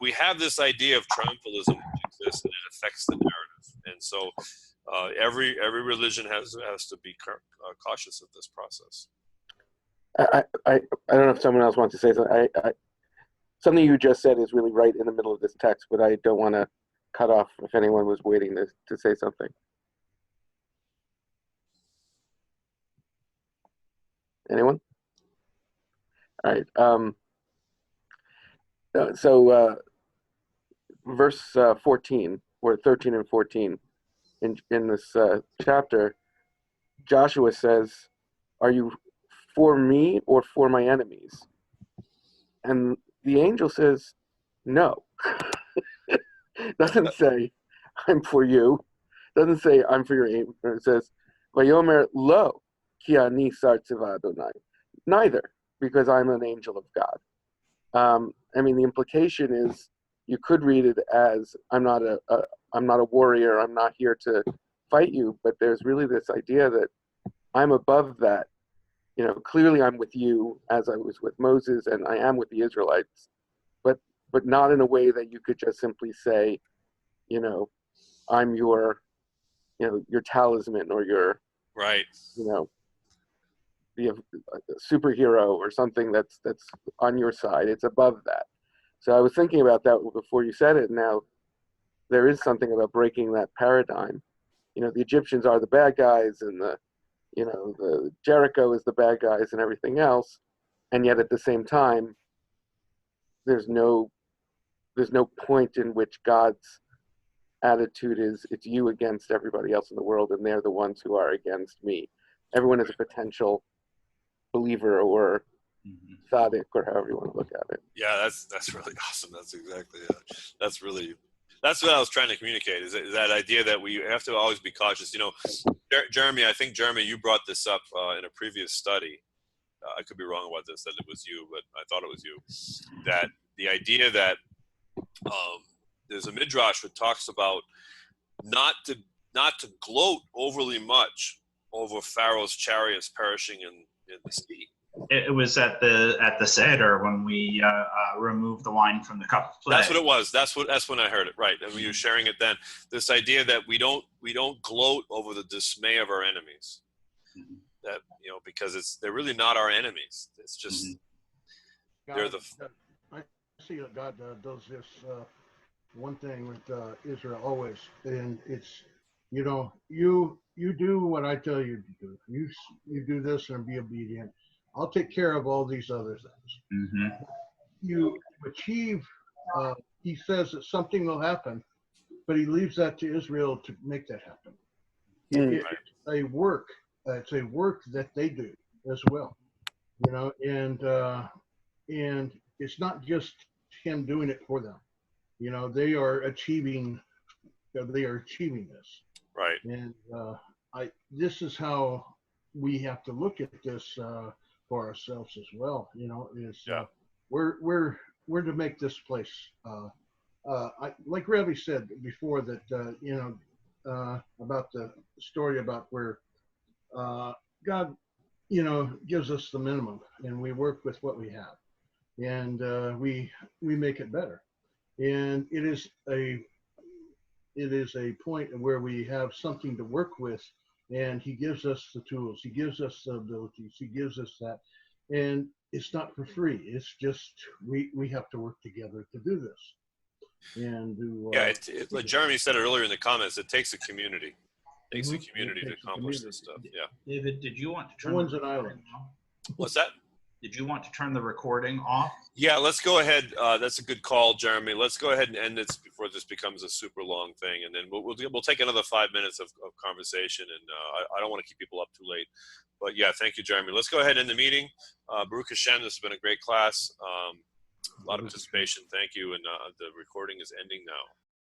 we have this idea of triumphalism which exists, and it affects the narrative. And so every religion has to be cautious of this process. I don't know if someone else wants to say something. Something you just said is really right in the middle of this text, but I don't want to cut off if anyone was waiting to say something. Anyone? All right. So verse 14, or 13 and 14 in this chapter, Joshua says, "Are you for me or for my enemies?" And the angel says, "No." Doesn't say, "I'm for you." Doesn't say, "I'm for your aim." It says, "Vayomer lo ki ani sar tzeva Adonai." Neither, because I'm an angel of God. I mean, the implication is you could read it as I'm not a warrior. I'm not here to fight you. But there's really this idea that I'm above that. You know, clearly I'm with you as I was with Moses, and I am with the Israelites, but not in a way that you could just simply say, you know, I'm your talisman or your, Right. you know, the superhero or something that's on your side. It's above that. So I was thinking about that before you said it. Now there is something about breaking that paradigm. You know, the Egyptians are the bad guys, and the Jericho is the bad guys and everything else, and yet at the same time there's no point in which God's attitude is it's you against everybody else in the world, and they're the ones who are against me. Everyone is a potential believer or tzaddik, or however you want to look at it. Yeah, that's really awesome. That's exactly it. That's what I was trying to communicate, is that idea that we have to always be cautious. You know, Jeremy, I think, you brought this up in a previous study. I could be wrong about this, that it was you, but I thought it was you. That the idea that there's a Midrash that talks about not to gloat overly much over Pharaoh's chariots perishing in the sea. It was at the Seder when we removed the wine from the cup of clay. That's what it was. That's when I heard it. Right, and we were sharing it then. This idea that we don't gloat over the dismay of our enemies. Mm-hmm. That, you know, because they're really not our enemies. It's just they're the. I see that God does this one thing with Israel always, and it's, you know, you do what I tell you to do. You do this and be obedient. I'll take care of all these other things. Mm-hmm. You achieve. He says that something will happen, but he leaves that to Israel to make that happen. It's a work. It's a work that they do as well, you know, and it's not just him doing it for them. You know, they are achieving this. Right. And this is how we have to look at this for ourselves as well. You know, is we're to make this place. Like Ravi said before, that you know, about the story about where God, you know, gives us the minimum, and we work with what we have, and we make it better. And it is a point where we have something to work with, and he gives us the tools, he gives us the abilities, he gives us that, and it's not for free. It's just we have to work together to do this. And do like Jeremy said it earlier in the comments, it takes a community. It takes a community to accomplish this stuff. Yeah. David, did you want to turn? No one's an island. What's that? Did you want to turn the recording off? Yeah, let's go ahead. That's a good call, Jeremy. Let's go ahead and end this before this becomes a super long thing, and then we'll take another 5 minutes of conversation. And I don't want to keep people up too late, but yeah, thank you, Jeremy. Let's go ahead and end the meeting. Baruch Hashem, this has been a great class. A lot of participation. Thank you, and the recording is ending now.